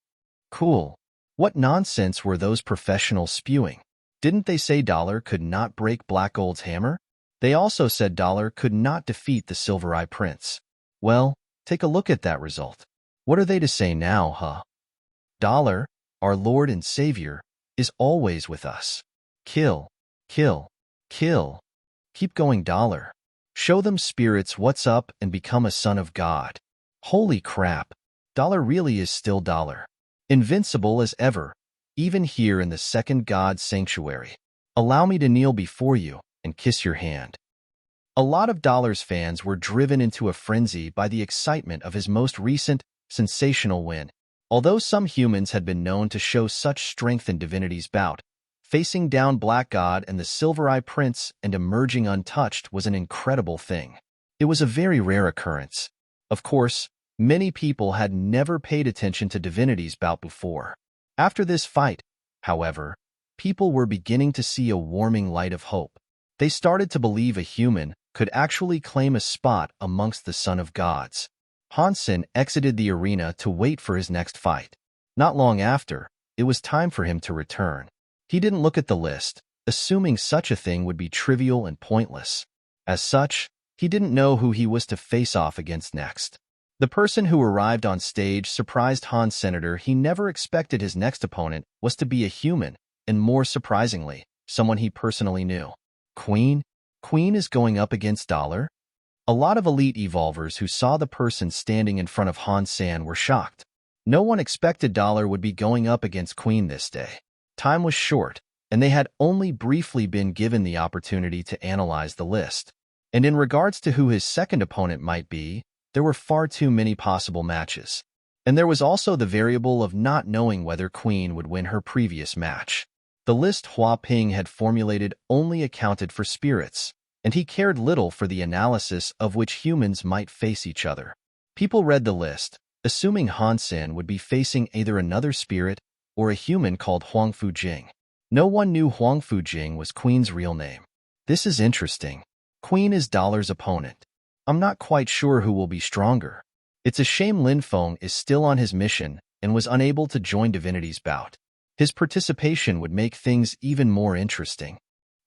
Cool. What nonsense were those professionals spewing? Didn't they say Dollar could not break Black Gold's hammer? They also said Dollar could not defeat the Silver Eye Prince. Well, take a look at that result. What are they to say now, huh? Dollar, our Lord and Savior, is always with us. Kill, kill, kill. Keep going, Dollar. Show them spirits what's up and become a son of God. Holy crap. Dollar really is still Dollar. Invincible as ever, even here in the second God sanctuary. Allow me to kneel before you and kiss your hand. A lot of Dollar's fans were driven into a frenzy by the excitement of his most recent, sensational win. Although some humans had been known to show such strength in Divinity's bout, facing down Black God and the Silver Eye Prince and emerging untouched was an incredible thing. It was a very rare occurrence. Of course, many people had never paid attention to Divinity's bout before. After this fight, however, people were beginning to see a warming light of hope. They started to believe a human could actually claim a spot amongst the Son of Gods. Han Sen exited the arena to wait for his next fight. Not long after, it was time for him to return. He didn't look at the list, assuming such a thing would be trivial and pointless. As such, he didn't know who he was to face off against next. The person who arrived on stage surprised Han Senator. He never expected his next opponent was to be a human, and more surprisingly, someone he personally knew. Queen? Queen is going up against Dollar? A lot of elite evolvers who saw the person standing in front of Han Sen were shocked. No one expected Dollar would be going up against Queen this day. Time was short, and they had only briefly been given the opportunity to analyze the list. And in regards to who his second opponent might be, there were far too many possible matches. And there was also the variable of not knowing whether Queen would win her previous match. The list Hua Ping had formulated only accounted for spirits, and he cared little for the analysis of which humans might face each other. People read the list, assuming Han Sen would be facing either another spirit or a human called Huang Fujing. No one knew Huang Fujing was Queen's real name. This is interesting. Queen is Dollar's opponent. I'm not quite sure who will be stronger. It's a shame Lin Feng is still on his mission and was unable to join Divinity's bout. His participation would make things even more interesting.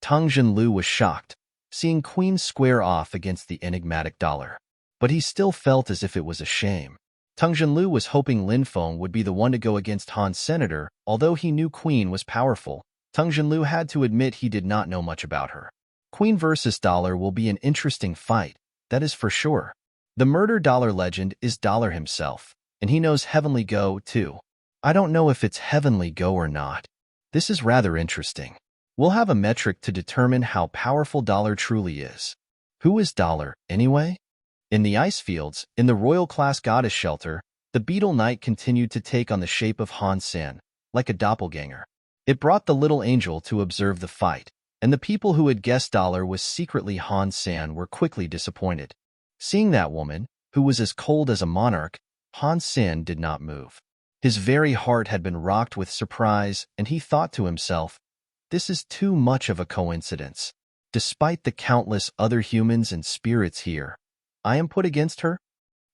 Tang Jinlu was shocked, seeing Queen square off against the enigmatic Dollar. But he still felt as if it was a shame. Tang Jinlu was hoping Lin Feng would be the one to go against Han Senator. Although he knew Queen was powerful, Tang Jinlu had to admit he did not know much about her. Queen versus Dollar will be an interesting fight, that is for sure. The murder Dollar legend is Dollar himself, and he knows Heavenly Go, too. I don't know if it's Heavenly Go or not. This is rather interesting. We'll have a metric to determine how powerful Dollar truly is. Who is Dollar, anyway? In the ice fields, in the royal-class goddess shelter, the Beetle Knight continued to take on the shape of Han Sen, like a doppelganger. It brought the little angel to observe the fight, and the people who had guessed Dollar was secretly Han Sen were quickly disappointed. Seeing that woman, who was as cold as a monarch, Han Sen did not move. His very heart had been rocked with surprise, and he thought to himself, "This is too much of a coincidence. Despite the countless other humans and spirits here, I am put against her?"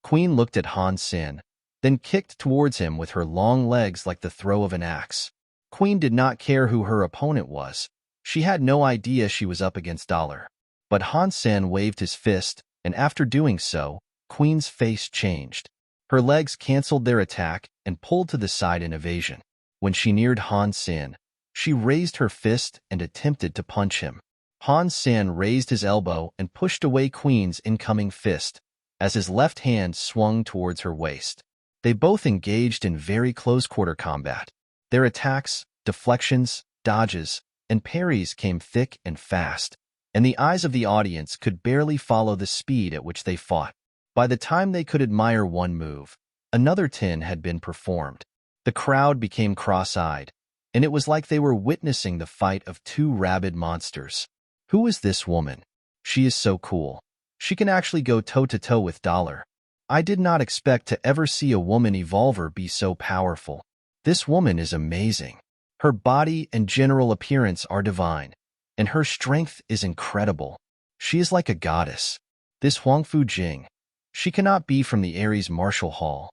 Queen looked at Han Sen, then kicked towards him with her long legs like the throw of an axe. Queen did not care who her opponent was. She had no idea she was up against Dollar. But Han Sen waved his fist, and after doing so, Queen's face changed. Her legs canceled their attack and pulled to the side in evasion. When she neared Han Sen, she raised her fist and attempted to punch him. Han Sen raised his elbow and pushed away Queen's incoming fist, as his left hand swung towards her waist. They both engaged in very close-quarter combat. Their attacks, deflections, dodges, and parries came thick and fast, and the eyes of the audience could barely follow the speed at which they fought. By the time they could admire one move, another 10 had been performed. The crowd became cross-eyed, and it was like they were witnessing the fight of two rabid monsters. Who is this woman? She is so cool. She can actually go toe-to-toe with Dollar. I did not expect to ever see a woman evolver be so powerful. This woman is amazing. Her body and general appearance are divine, and her strength is incredible. She is like a goddess. This Huangfu Jing. She cannot be from the Ares Martial Hall.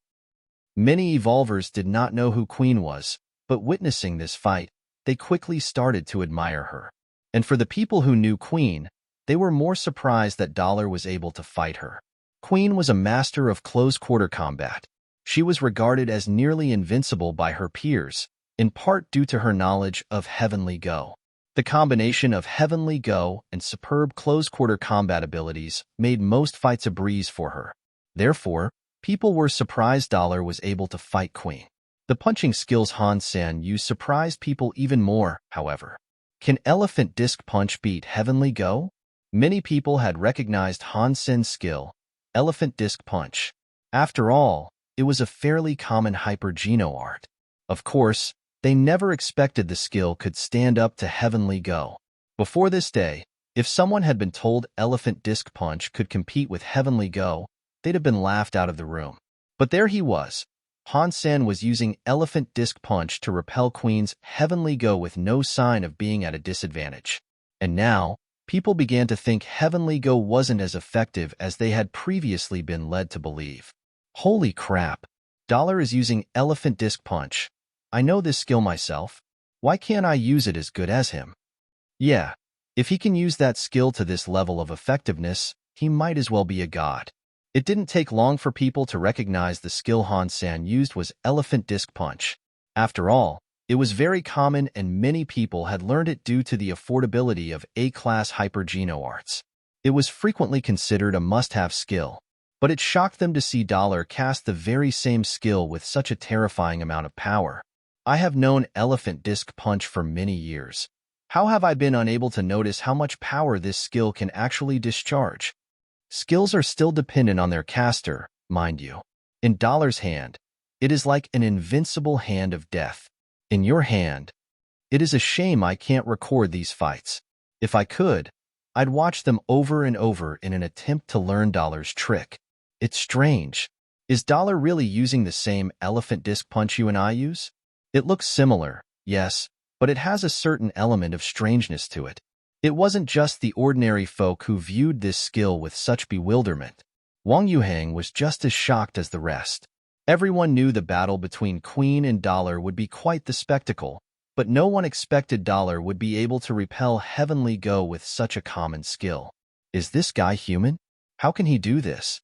Many evolvers did not know who Queen was, but witnessing this fight, they quickly started to admire her. And for the people who knew Queen, they were more surprised that Dollar was able to fight her. Queen was a master of close-quarter combat. She was regarded as nearly invincible by her peers, in part due to her knowledge of Heavenly Go. The combination of Heavenly Go and superb close-quarter combat abilities made most fights a breeze for her. Therefore, people were surprised Dollar was able to fight Queen. The punching skills Han Sen used surprised people even more, however. Can Elephant Disc Punch beat Heavenly Go? Many people had recognized Han Sen's skill, Elephant Disc Punch. After all, it was a fairly common Hyper-Geno art. Of course, they never expected the skill could stand up to Heavenly Go. Before this day, if someone had been told Elephant Disc Punch could compete with Heavenly Go, they'd have been laughed out of the room. But there he was. Han Sen was using Elephant Disc Punch to repel Queen's Heavenly Go with no sign of being at a disadvantage. And now, people began to think Heavenly Go wasn't as effective as they had previously been led to believe. Holy crap! Dollar is using Elephant Disc Punch. I know this skill myself. Why can't I use it as good as him? Yeah, if he can use that skill to this level of effectiveness, he might as well be a god. It didn't take long for people to recognize the skill Han Sen used was Elephant Disc Punch. After all, it was very common and many people had learned it due to the affordability of A-class Hyper-Geno arts. It was frequently considered a must-have skill, but it shocked them to see Dollar cast the very same skill with such a terrifying amount of power. I have known Elephant Disc Punch for many years. How have I been unable to notice how much power this skill can actually discharge? Skills are still dependent on their caster, mind you. In Dollar's hand, it is like an invincible hand of death. In your hand, it is a shame I can't record these fights. If I could, I'd watch them over and over in an attempt to learn Dollar's trick. It's strange. Is Dollar really using the same Elephant Disc Punch you and I use? It looks similar, yes, but it has a certain element of strangeness to it. It wasn't just the ordinary folk who viewed this skill with such bewilderment. Wang Yuhang was just as shocked as the rest. Everyone knew the battle between Queen and Dollar would be quite the spectacle, but no one expected Dollar would be able to repel Heavenly Go with such a common skill. Is this guy human? How can he do this?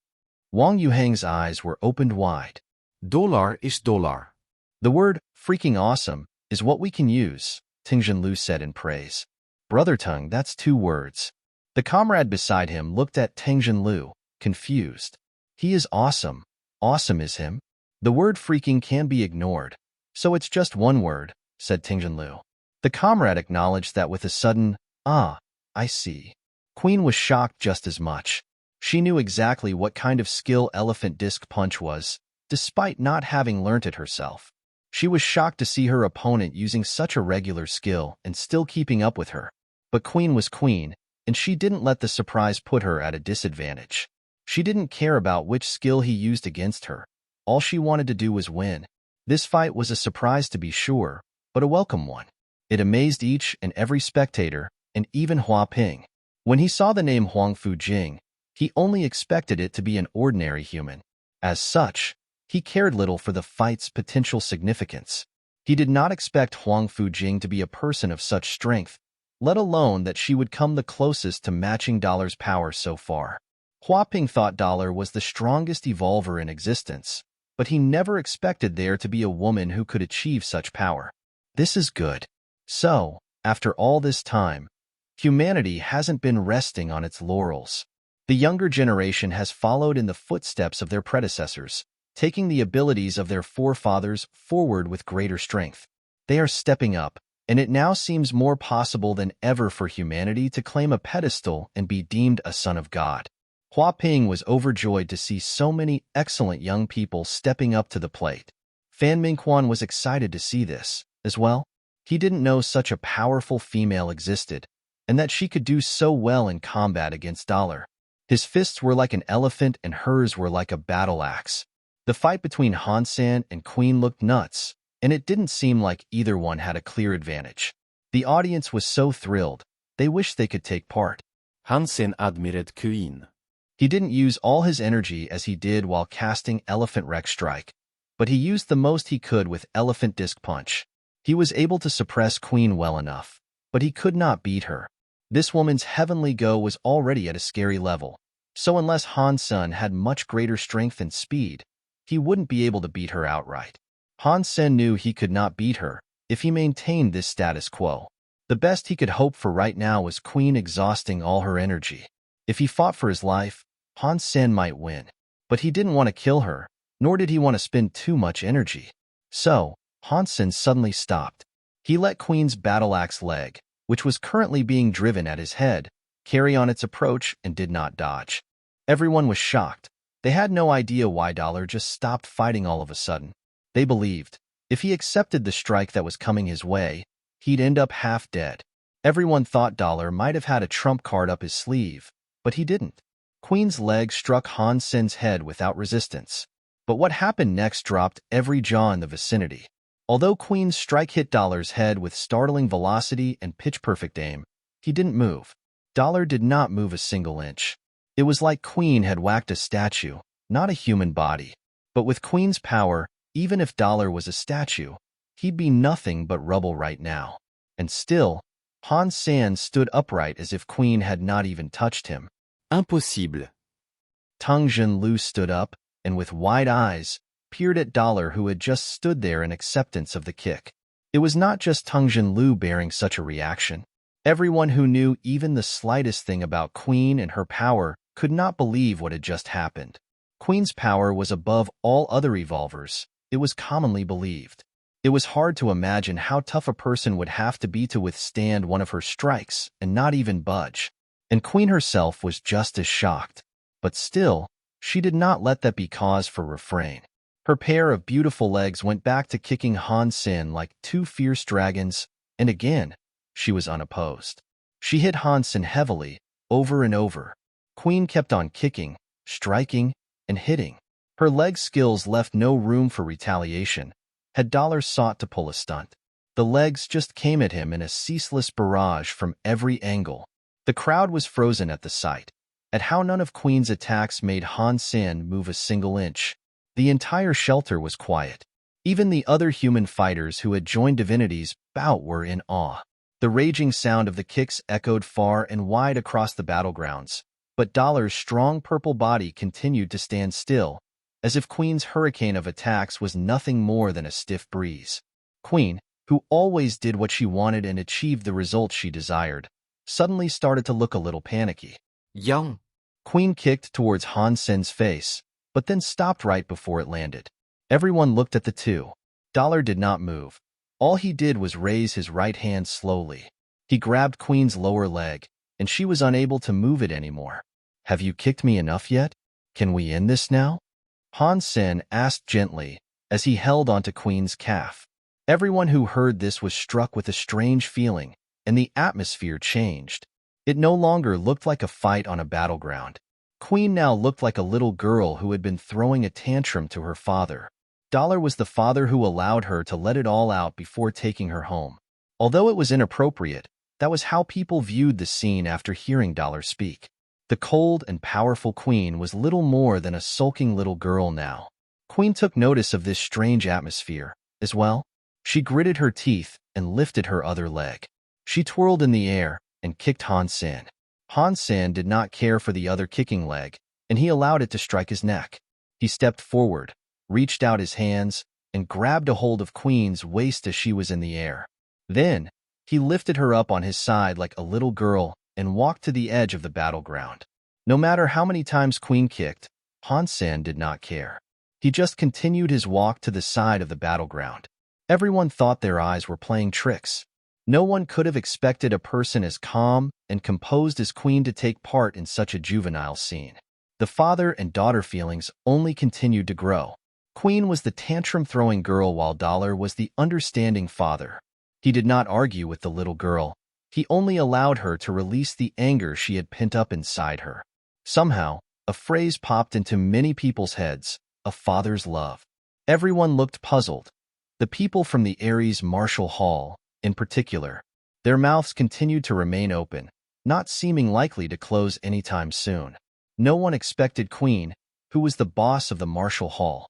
Wang Yuhang's eyes were opened wide. Dollar is dollar. The word freaking awesome is what we can use, Tingjin Lu said in praise. Brother Tung, that's 2 words. The comrade beside him looked at Tingjin Lu, confused. He is awesome. Awesome is him. The word freaking can be ignored, so it's just 1 word, said Tingjin Lu. The comrade acknowledged that with a sudden, "Ah, I see." Queen was shocked just as much. She knew exactly what kind of skill Elephant Disc Punch was, despite not having learnt it herself. She was shocked to see her opponent using such a regular skill and still keeping up with her. But Queen was Queen, and she didn't let the surprise put her at a disadvantage. She didn't care about which skill he used against her. All she wanted to do was win. This fight was a surprise to be sure, but a welcome one. It amazed each and every spectator, and even Hua Ping. When he saw the name Huang Fujing, he only expected it to be an ordinary human. As such, he cared little for the fight's potential significance. He did not expect Huang Fujing to be a person of such strength, let alone that she would come the closest to matching Dollar's power so far. Hua Ping thought Dollar was the strongest evolver in existence, but he never expected there to be a woman who could achieve such power. This is good. So, after all this time, humanity hasn't been resting on its laurels. The younger generation has followed in the footsteps of their predecessors, taking the abilities of their forefathers forward with greater strength. They are stepping up, and it now seems more possible than ever for humanity to claim a pedestal and be deemed a son of God. Hua Ping was overjoyed to see so many excellent young people stepping up to the plate. Fan Mingquan was excited to see this, as well. He didn't know such a powerful female existed, and that she could do so well in combat against Dollar. His fists were like an elephant and hers were like a battle axe. The fight between Han Sen and Queen looked nuts, and it didn't seem like either one had a clear advantage. The audience was so thrilled, they wished they could take part. Han Sen admired Queen. He didn't use all his energy as he did while casting Elephant Rex Strike, but he used the most he could with Elephant Disc Punch. He was able to suppress Queen well enough, but he could not beat her. This woman's heavenly go was already at a scary level, so unless Han Sen had much greater strength and speed, he wouldn't be able to beat her outright. Han Sen knew he could not beat her if he maintained this status quo. The best he could hope for right now was Queen exhausting all her energy. If he fought for his life, Han Sen might win, but he didn't want to kill her, nor did he want to spend too much energy. So, Han Sen suddenly stopped. He let Queen's battle axe leg, which was currently being driven at his head, carry on its approach and did not dodge. Everyone was shocked. They had no idea why Dollar just stopped fighting all of a sudden. They believed, if he accepted the strike that was coming his way, he'd end up half dead. Everyone thought Dollar might have had a trump card up his sleeve, but he didn't. Queen's leg struck Han Sen's head without resistance. But what happened next dropped every jaw in the vicinity. Although Queen's strike hit Dollar's head with startling velocity and pitch-perfect aim, he didn't move. Dollar did not move a single inch. It was like Queen had whacked a statue, not a human body. But with Queen's power, even if Dollar was a statue, he'd be nothing but rubble right now. And still, Han Sen stood upright as if Queen had not even touched him. Impossible. Tung Junlu stood up, and with wide eyes, peered at Dollar who had just stood there in acceptance of the kick. It was not just Tung Junlu bearing such a reaction. Everyone who knew even the slightest thing about Queen and her power could not believe what had just happened. Queen's power was above all other evolvers, it was commonly believed. It was hard to imagine how tough a person would have to be to withstand one of her strikes and not even budge. And Queen herself was just as shocked. But still, she did not let that be cause for refrain. Her pair of beautiful legs went back to kicking Han Sen like two fierce dragons, and again, she was unopposed. She hit Han Sen heavily, over and over. Queen kept on kicking, striking, and hitting. Her leg skills left no room for retaliation. Had Dollar sought to pull a stunt, the legs just came at him in a ceaseless barrage from every angle. The crowd was frozen at the sight, at how none of Queen's attacks made Han Sen move a single inch. The entire shelter was quiet. Even the other human fighters who had joined Divinity's bout were in awe. The raging sound of the kicks echoed far and wide across the battlegrounds, but Dollar's strong purple body continued to stand still, as if Queen's hurricane of attacks was nothing more than a stiff breeze. Queen, who always did what she wanted and achieved the results she desired, suddenly started to look a little panicky. Young. Queen kicked towards Han Sen's face, but then stopped right before it landed. Everyone looked at the two. Dollar did not move. All he did was raise his right hand slowly. He grabbed Queen's lower leg, and she was unable to move it anymore. "Have you kicked me enough yet? Can we end this now?" Han Sen asked gently, as he held onto Queen's calf. Everyone who heard this was struck with a strange feeling, and the atmosphere changed. It no longer looked like a fight on a battleground. Queen now looked like a little girl who had been throwing a tantrum to her father. Dollar was the father who allowed her to let it all out before taking her home. Although it was inappropriate, that was how people viewed the scene after hearing Dollar speak. The cold and powerful Queen was little more than a sulking little girl now. Queen took notice of this strange atmosphere as well. She gritted her teeth and lifted her other leg. She twirled in the air and kicked Han Sen. Han Sen did not care for the other kicking leg, and he allowed it to strike his neck. He stepped forward, reached out his hands, and grabbed a hold of Queen's waist as she was in the air. Then, he lifted her up on his side like a little girl and walked to the edge of the battleground. No matter how many times Queen kicked, Han Sen did not care. He just continued his walk to the side of the battleground. Everyone thought their eyes were playing tricks. No one could have expected a person as calm and composed as Queen to take part in such a juvenile scene. The father and daughter feelings only continued to grow. Queen was the tantrum-throwing girl while Dollar was the understanding father. He did not argue with the little girl. He only allowed her to release the anger she had pent up inside her. Somehow, a phrase popped into many people's heads: a father's love. Everyone looked puzzled. The people from the Ares Martial Hall, in particular, their mouths continued to remain open, not seeming likely to close anytime soon. No one expected Queen, who was the boss of the Martial Hall,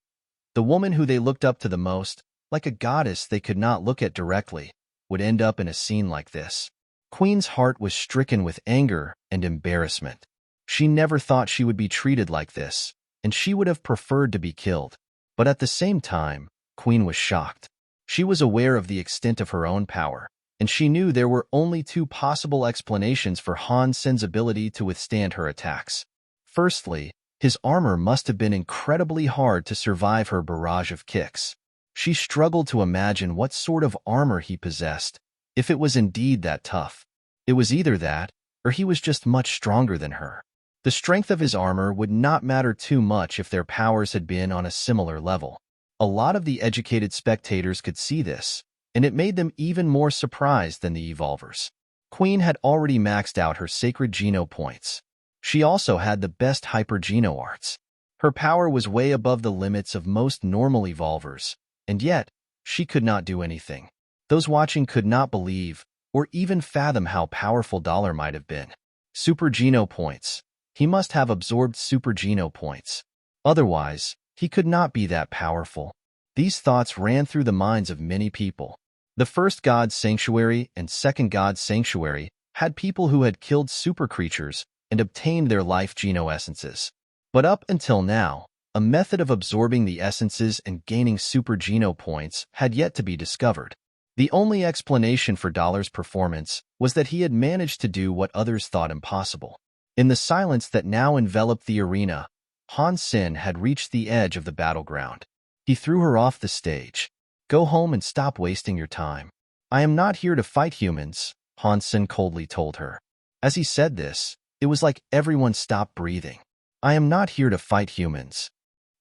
the woman who they looked up to the most, like a goddess they could not look at directly, would end up in a scene like this. Queen's heart was stricken with anger and embarrassment. She never thought she would be treated like this, and she would have preferred to be killed. But at the same time, Queen was shocked. She was aware of the extent of her own power, and she knew there were only two possible explanations for Han Sen's ability to withstand her attacks. Firstly, his armor must have been incredibly hard to survive her barrage of kicks. She struggled to imagine what sort of armor he possessed, if it was indeed that tough. It was either that, or he was just much stronger than her. The strength of his armor would not matter too much if their powers had been on a similar level. A lot of the educated spectators could see this, and it made them even more surprised than the evolvers. Queen had already maxed out her sacred Geno points. She also had the best Hyper Geno arts. Her power was way above the limits of most normal evolvers, and yet, she could not do anything. Those watching could not believe, or even fathom how powerful Dollar might have been. Super Geno points. He must have absorbed Super Geno points. Otherwise, he could not be that powerful. These thoughts ran through the minds of many people. The first God's Sanctuary and second God's Sanctuary had people who had killed super creatures and obtained their life Geno essences. But up until now, a method of absorbing the essences and gaining Super Geno points had yet to be discovered. The only explanation for Dollar's performance was that he had managed to do what others thought impossible. In the silence that now enveloped the arena, Han Sen had reached the edge of the battleground. He threw her off the stage. "Go home and stop wasting your time. I am not here to fight humans," Han Sen coldly told her. As he said this, it was like everyone stopped breathing. "I am not here to fight humans."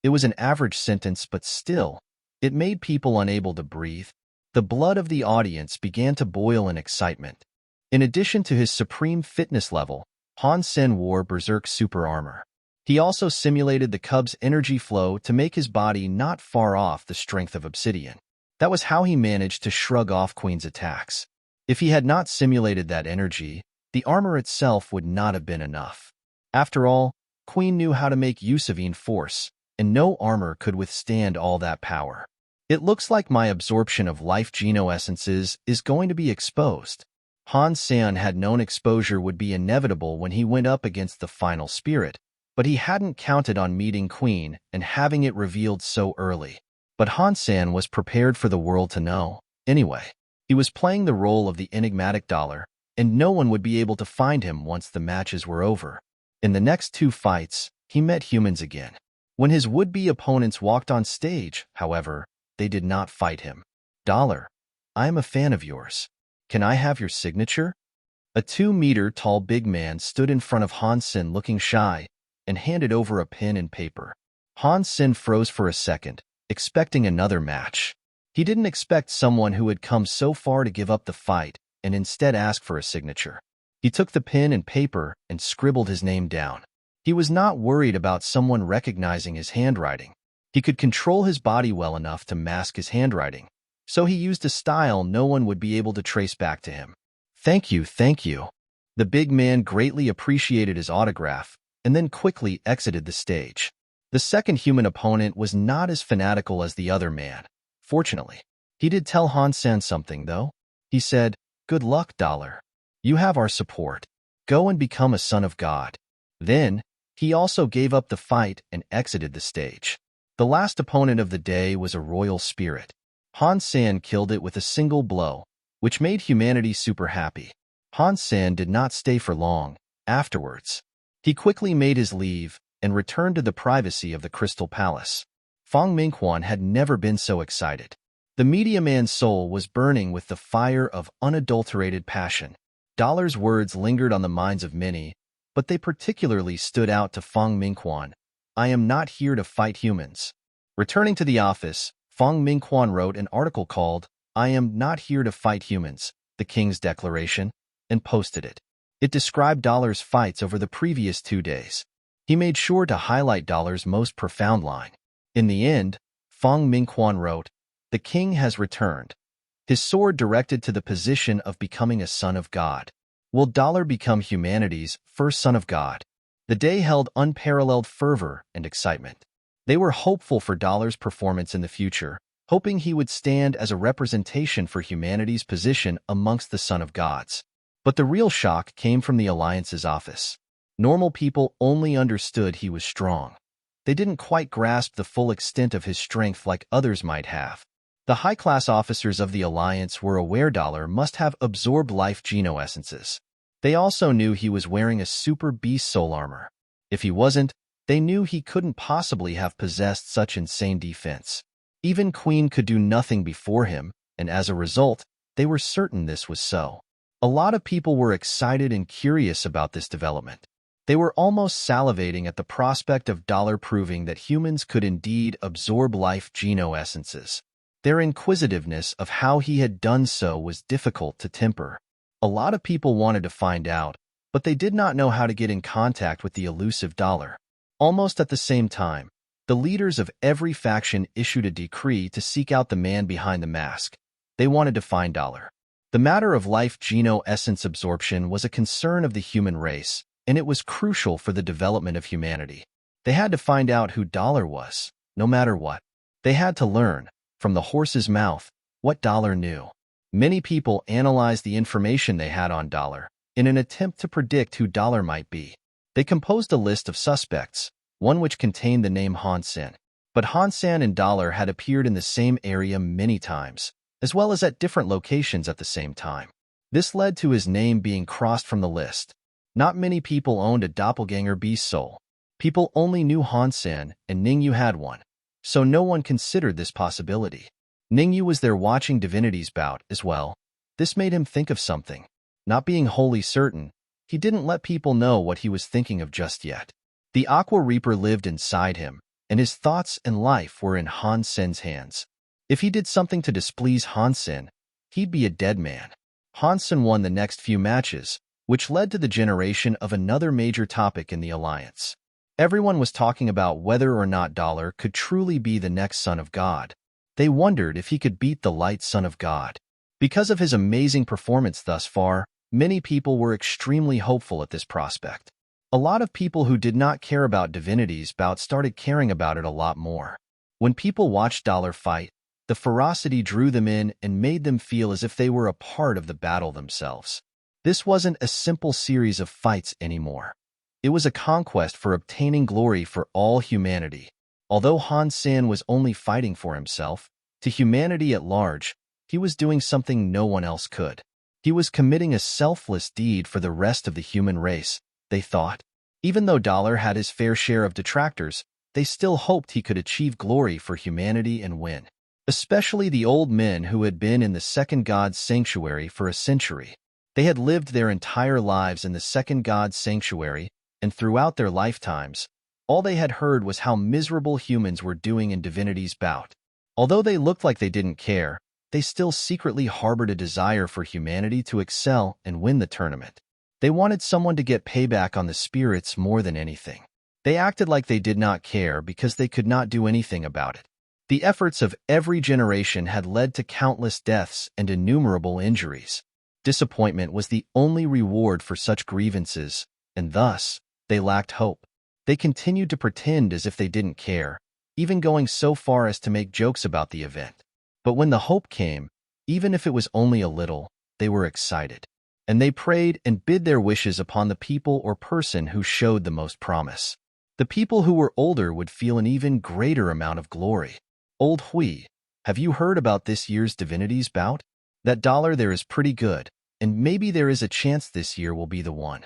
It was an average sentence, but still, it made people unable to breathe. The blood of the audience began to boil in excitement. In addition to his supreme fitness level, Han Sen wore Berserk super armor. He also simulated the Cub's energy flow to make his body not far off the strength of obsidian. That was how he managed to shrug off Queen's attacks. If he had not simulated that energy, the armor itself would not have been enough. After all, Queen knew how to make use of force, and no armor could withstand all that power. "It looks like my absorption of life Geno essences is going to be exposed." Han Sen had known exposure would be inevitable when he went up against the final spirit, but he hadn't counted on meeting Queen and having it revealed so early. But Han Sen was prepared for the world to know. Anyway, he was playing the role of the enigmatic Dollar, and no one would be able to find him once the matches were over. In the next two fights, he met humans again. When his would-be opponents walked on stage, however, they did not fight him. "Dollar, I am a fan of yours. Can I have your signature?" A 2-meter-tall big man stood in front of Han Sen looking shy and handed over a pen and paper. Han Sen froze for a second, expecting another match. He didn't expect someone who had come so far to give up the fight and instead ask for a signature. He took the pen and paper and scribbled his name down. He was not worried about someone recognizing his handwriting. He could control his body well enough to mask his handwriting, so he used a style no one would be able to trace back to him. Thank you, thank you. The big man greatly appreciated his autograph and then quickly exited the stage. The second human opponent was not as fanatical as the other man. Fortunately, he did tell Han Sen something, though. He said, "Good luck, Dollar. You have our support. Go and become a son of God." Then, he also gave up the fight and exited the stage. The last opponent of the day was a royal spirit. Han Sen killed it with a single blow, which made humanity super happy. Han Sen did not stay for long. Afterwards, he quickly made his leave and returned to the privacy of the Crystal Palace. Fang Minghuan had never been so excited. The media man's soul was burning with the fire of unadulterated passion. Dollar's words lingered on the minds of many, but they particularly stood out to Fang Minghuan. "I am not here to fight humans." Returning to the office, Fang Minghuan wrote an article called, "I am not here to fight humans, the King's Declaration," and posted it. It described Dollar's fights over the previous 2 days. He made sure to highlight Dollar's most profound line. In the end, Fang Minghuan wrote, "The king has returned, his sword directed to the position of becoming a son of God. Will Dollar become humanity's first son of God?" The day held unparalleled fervor and excitement. They were hopeful for Dollar's performance in the future, hoping he would stand as a representation for humanity's position amongst the son of gods. But the real shock came from the Alliance's office. Normal people only understood he was strong. They didn't quite grasp the full extent of his strength like others might have. The high-class officers of the Alliance were aware Dollar must have absorbed life geno-essences. They also knew he was wearing a super beast soul armor. If he wasn't, they knew he couldn't possibly have possessed such insane defense. Even Queen could do nothing before him, and as a result, they were certain this was so. A lot of people were excited and curious about this development. They were almost salivating at the prospect of Dollar proving that humans could indeed absorb life geno-essences. Their inquisitiveness of how he had done so was difficult to temper. A lot of people wanted to find out, but they did not know how to get in contact with the elusive Dollar. Almost at the same time, the leaders of every faction issued a decree to seek out the man behind the mask. They wanted to find Dollar. The matter of life geno-essence absorption was a concern of the human race, and it was crucial for the development of humanity. They had to find out who Dollar was, no matter what. They had to learn, from the horse's mouth, what Dollar knew. Many people analyzed the information they had on Dollar in an attempt to predict who Dollar might be. They composed a list of suspects, one which contained the name Han Sen. But Han Sen and Dollar had appeared in the same area many times, as well as at different locations at the same time. This led to his name being crossed from the list. Not many people owned a doppelganger beast soul. People only knew Han Sen, and Ningyu had one, so no one considered this possibility. Ningyu was there watching Divinity's bout as well. This made him think of something. Not being wholly certain, he didn't let people know what he was thinking of just yet. The Aqua Reaper lived inside him, and his thoughts and life were in Han Sen's hands. If he did something to displease Han Sen, he'd be a dead man. Han Sen won the next few matches, which led to the generation of another major topic in the Alliance. Everyone was talking about whether or not Dollar could truly be the next Son of God. They wondered if he could beat the Light Son of God. Because of his amazing performance thus far, many people were extremely hopeful at this prospect. A lot of people who did not care about Divinity's bout started caring about it a lot more. When people watched Dollar fight, the ferocity drew them in and made them feel as if they were a part of the battle themselves. This wasn't a simple series of fights anymore. It was a conquest for obtaining glory for all humanity. Although Han Sen was only fighting for himself, to humanity at large, he was doing something no one else could. He was committing a selfless deed for the rest of the human race, they thought. Even though Dollar had his fair share of detractors, they still hoped he could achieve glory for humanity and win. Especially the old men who had been in the Second God's Sanctuary for a century. They had lived their entire lives in the Second God's Sanctuary, and throughout their lifetimes, all they had heard was how miserable humans were doing in Divinity's bout. Although they looked like they didn't care, they still secretly harbored a desire for humanity to excel and win the tournament. They wanted someone to get payback on the spirits more than anything. They acted like they did not care because they could not do anything about it. The efforts of every generation had led to countless deaths and innumerable injuries. Disappointment was the only reward for such grievances, and thus, they lacked hope. They continued to pretend as if they didn't care, even going so far as to make jokes about the event. But when the hope came, even if it was only a little, they were excited. And they prayed and bid their wishes upon the people or person who showed the most promise. The people who were older would feel an even greater amount of glory. Old Hui, have you heard about this year's Divinities bout? That dollar there is pretty good, and maybe there is a chance this year will be the one.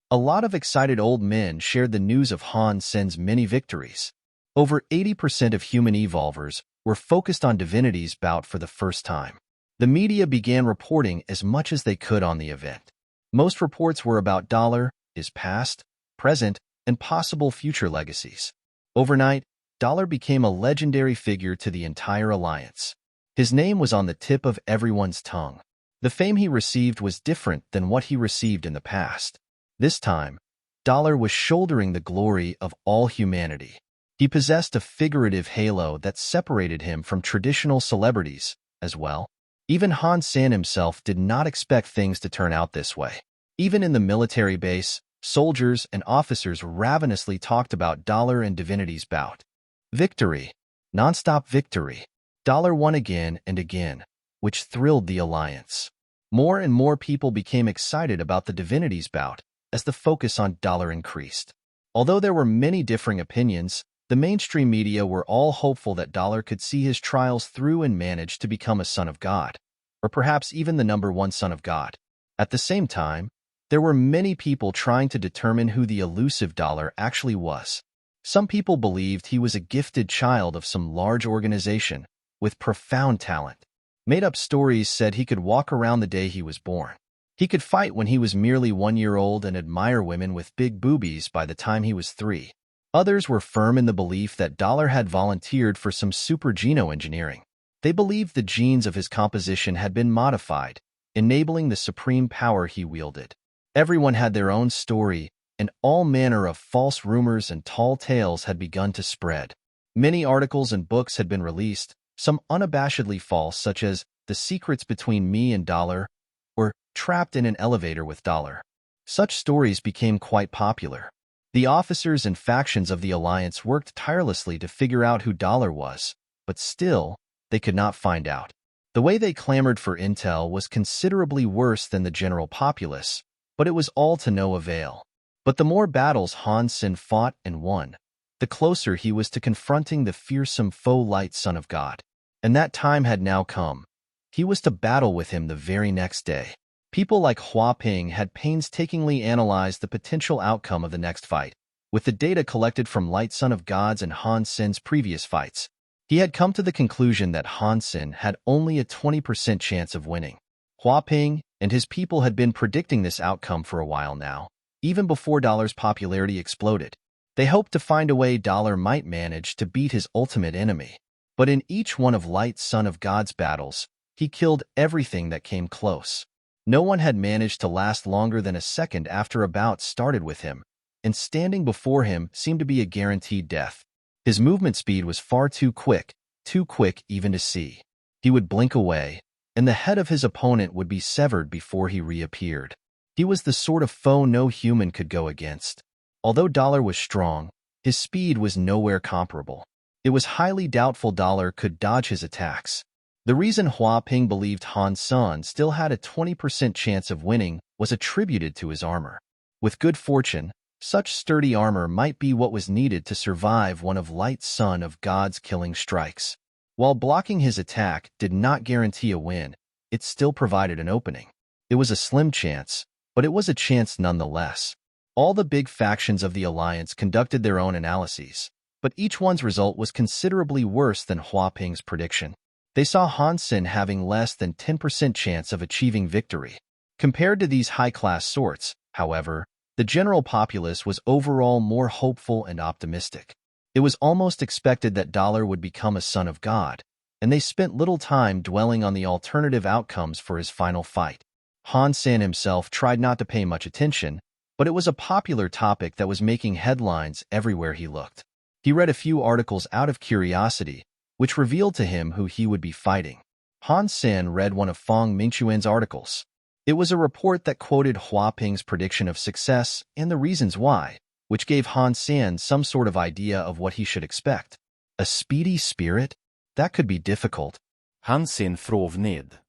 A lot of excited old men shared the news of Han Sen's many victories. Over 80% of human evolvers were focused on Divinities bout for the first time. The media began reporting as much as they could on the event. Most reports were about dollar, his past, present, and possible future legacies. Overnight, Dollar became a legendary figure to the entire alliance. His name was on the tip of everyone's tongue. The fame he received was different than what he received in the past. This time, Dollar was shouldering the glory of all humanity. He possessed a figurative halo that separated him from traditional celebrities as well. Even Han Sen himself did not expect things to turn out this way. Even in the military base, soldiers and officers ravenously talked about Dollar and Divinities bout. Victory. Non-stop victory. Dollar won again and again, which thrilled the alliance. More and more people became excited about the Divinities bout as the focus on Dollar increased. Although there were many differing opinions, the mainstream media were all hopeful that Dollar could see his trials through and manage to become a son of God, or perhaps even the #1 son of God. At the same time, there were many people trying to determine who the elusive Dollar actually was. Some people believed he was a gifted child of some large organization with profound talent. Made-up stories said he could walk around the day he was born. He could fight when he was merely 1 year old and admire women with big boobies by the time he was 3. Others were firm in the belief that Dollar had volunteered for some super genoengineering. They believed the genes of his composition had been modified, enabling the supreme power he wielded. Everyone had their own story, and all manner of false rumors and tall tales had begun to spread. Many articles and books had been released, some unabashedly false, such as The Secrets Between Me and Dollar, or Trapped in an Elevator with Dollar. Such stories became quite popular. The officers and factions of the alliance worked tirelessly to figure out who Dollar was, but still, they could not find out. The way they clamored for intel was considerably worse than the general populace, but it was all to no avail. But the more battles Han Sen fought and won, the closer he was to confronting the fearsome foe Light Son of God. And that time had now come. He was to battle with him the very next day. People like Hua Ping had painstakingly analyzed the potential outcome of the next fight. With the data collected from Light Son of God's and Han Sen's previous fights, he had come to the conclusion that Han Sen had only a 20% chance of winning. Hua Ping and his people had been predicting this outcome for a while now, even before Dollar's popularity exploded. They hoped to find a way Dollar might manage to beat his ultimate enemy. But in each one of Light Son of God's battles, he killed everything that came close. No one had managed to last longer than a second after a bout started with him, and standing before him seemed to be a guaranteed death. His movement speed was far too quick even to see. He would blink away, and the head of his opponent would be severed before he reappeared. He was the sort of foe no human could go against. Although Dollar was strong, his speed was nowhere comparable. It was highly doubtful Dollar could dodge his attacks. The reason Hua Ping believed Han Sen still had a 20% chance of winning was attributed to his armor. With good fortune, such sturdy armor might be what was needed to survive one of Light Son of God's killing strikes. While blocking his attack did not guarantee a win, it still provided an opening. It was a slim chance, but it was a chance nonetheless. All the big factions of the alliance conducted their own analyses, but each one's result was considerably worse than Hua Ping's prediction. They saw Han Sen having less than 10% chance of achieving victory. Compared to these high-class sorts, however, the general populace was overall more hopeful and optimistic. It was almost expected that Dollar would become a son of God, and they spent little time dwelling on the alternative outcomes for his final fight. Han Sen himself tried not to pay much attention, but it was a popular topic that was making headlines everywhere he looked. He read a few articles out of curiosity, which revealed to him who he would be fighting. Han Sen read one of Fang Mingquan's articles. It was a report that quoted Hua Ping's prediction of success and the reasons why, which gave Han Sen some sort of idea of what he should expect. A speedy spirit? That could be difficult. Han Sen frov ned.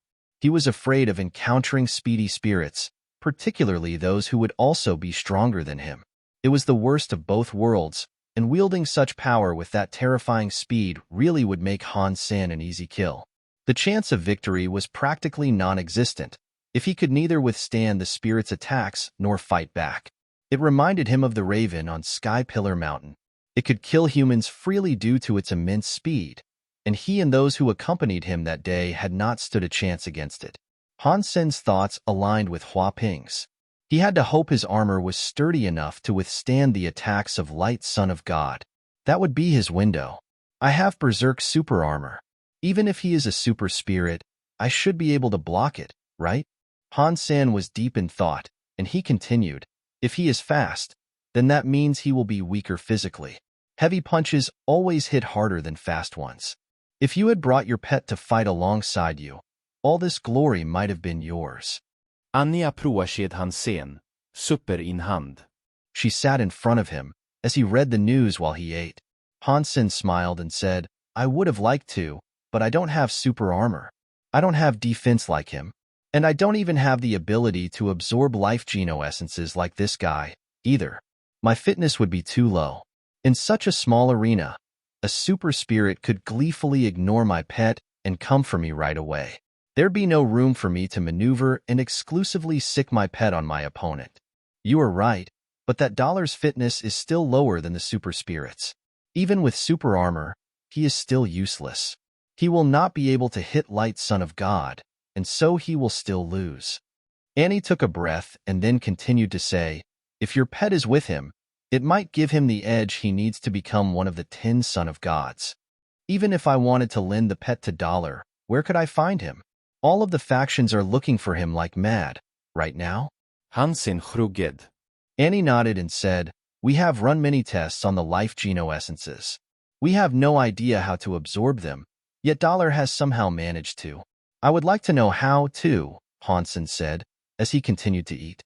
He was afraid of encountering speedy spirits, particularly those who would also be stronger than him. It was the worst of both worlds, and wielding such power with that terrifying speed really would make Han Sen an easy kill. The chance of victory was practically non-existent, if he could neither withstand the spirit's attacks nor fight back. It reminded him of the Raven on Sky Pillar Mountain. It could kill humans freely due to its immense speed, and he and those who accompanied him that day had not stood a chance against it. Han Sen's thoughts aligned with Hua Ping's. He had to hope his armor was sturdy enough to withstand the attacks of Light Son of God. That would be his window. I have Berserk super armor. Even if he is a super spirit, I should be able to block it, right? Han Sen was deep in thought, and he continued, if he is fast, then that means he will be weaker physically. Heavy punches always hit harder than fast ones. If you had brought your pet to fight alongside you, all this glory might have been yours. Anja proashed Han Sen, super in hand. She sat in front of him as he read the news while he ate. Han Sen smiled and said, I would have liked to, but I don't have super armor. I don't have defense like him. And I don't even have the ability to absorb life geno-essences like this guy, either. My fitness would be too low. In such a small arena, a super spirit could gleefully ignore my pet and come for me right away. There'd be no room for me to maneuver and exclusively sick my pet on my opponent. You are right, but that dollar's fitness is still lower than the super spirit's. Even with super armor, he is still useless. He will not be able to hit Light Son of God, and so he will still lose. Annie took a breath and then continued to say, if your pet is with him, it might give him the edge he needs to become one of the 10 Son of Gods. Even if I wanted to lend the pet to Dollar, where could I find him? All of the factions are looking for him like mad, right now? Han Sen shrugged. Annie nodded and said, we have run many tests on the life geno-essences. We have no idea how to absorb them, yet Dollar has somehow managed to. I would like to know how, too, Han Sen said, as he continued to eat.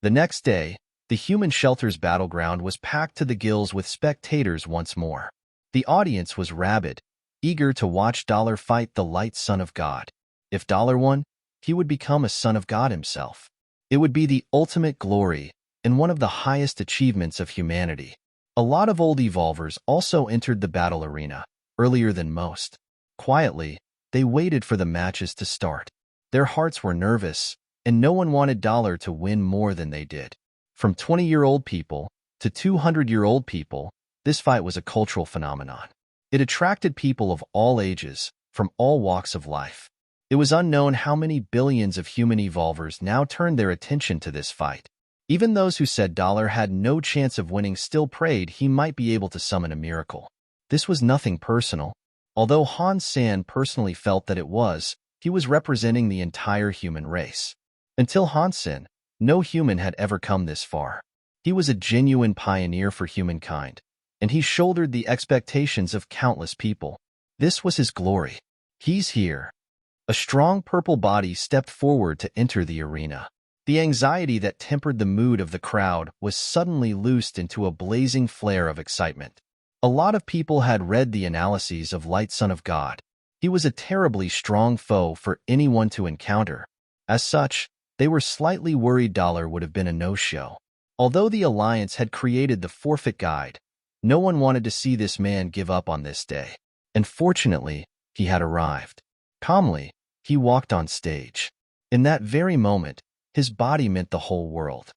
The next day, the human shelter's battleground was packed to the gills with spectators once more. The audience was rabid, eager to watch Dollar fight the Light Son of God. If Dollar won, he would become a Son of God himself. It would be the ultimate glory and one of the highest achievements of humanity. A lot of old evolvers also entered the battle arena, earlier than most. Quietly, they waited for the matches to start. Their hearts were nervous, and no one wanted Dollar to win more than they did. From 20-year-old people to 200-year-old people, this fight was a cultural phenomenon. It attracted people of all ages, from all walks of life. It was unknown how many billions of human evolvers now turned their attention to this fight. Even those who said Dollar had no chance of winning still prayed he might be able to summon a miracle. This was nothing personal. Although Han Sen personally felt that it was, he was representing the entire human race. Until Han Sen, no human had ever come this far. He was a genuine pioneer for humankind, and he shouldered the expectations of countless people. This was his glory. He's here. A strong purple body stepped forward to enter the arena. The anxiety that tempered the mood of the crowd was suddenly loosed into a blazing flare of excitement. A lot of people had read the analyses of Light Son of God. He was a terribly strong foe for anyone to encounter. As such, they were slightly worried Dollar would have been a no-show. Although the Alliance had created the forfeit guide, no one wanted to see this man give up on this day. And fortunately, he had arrived. Calmly, he walked on stage. In that very moment, his body meant the whole world.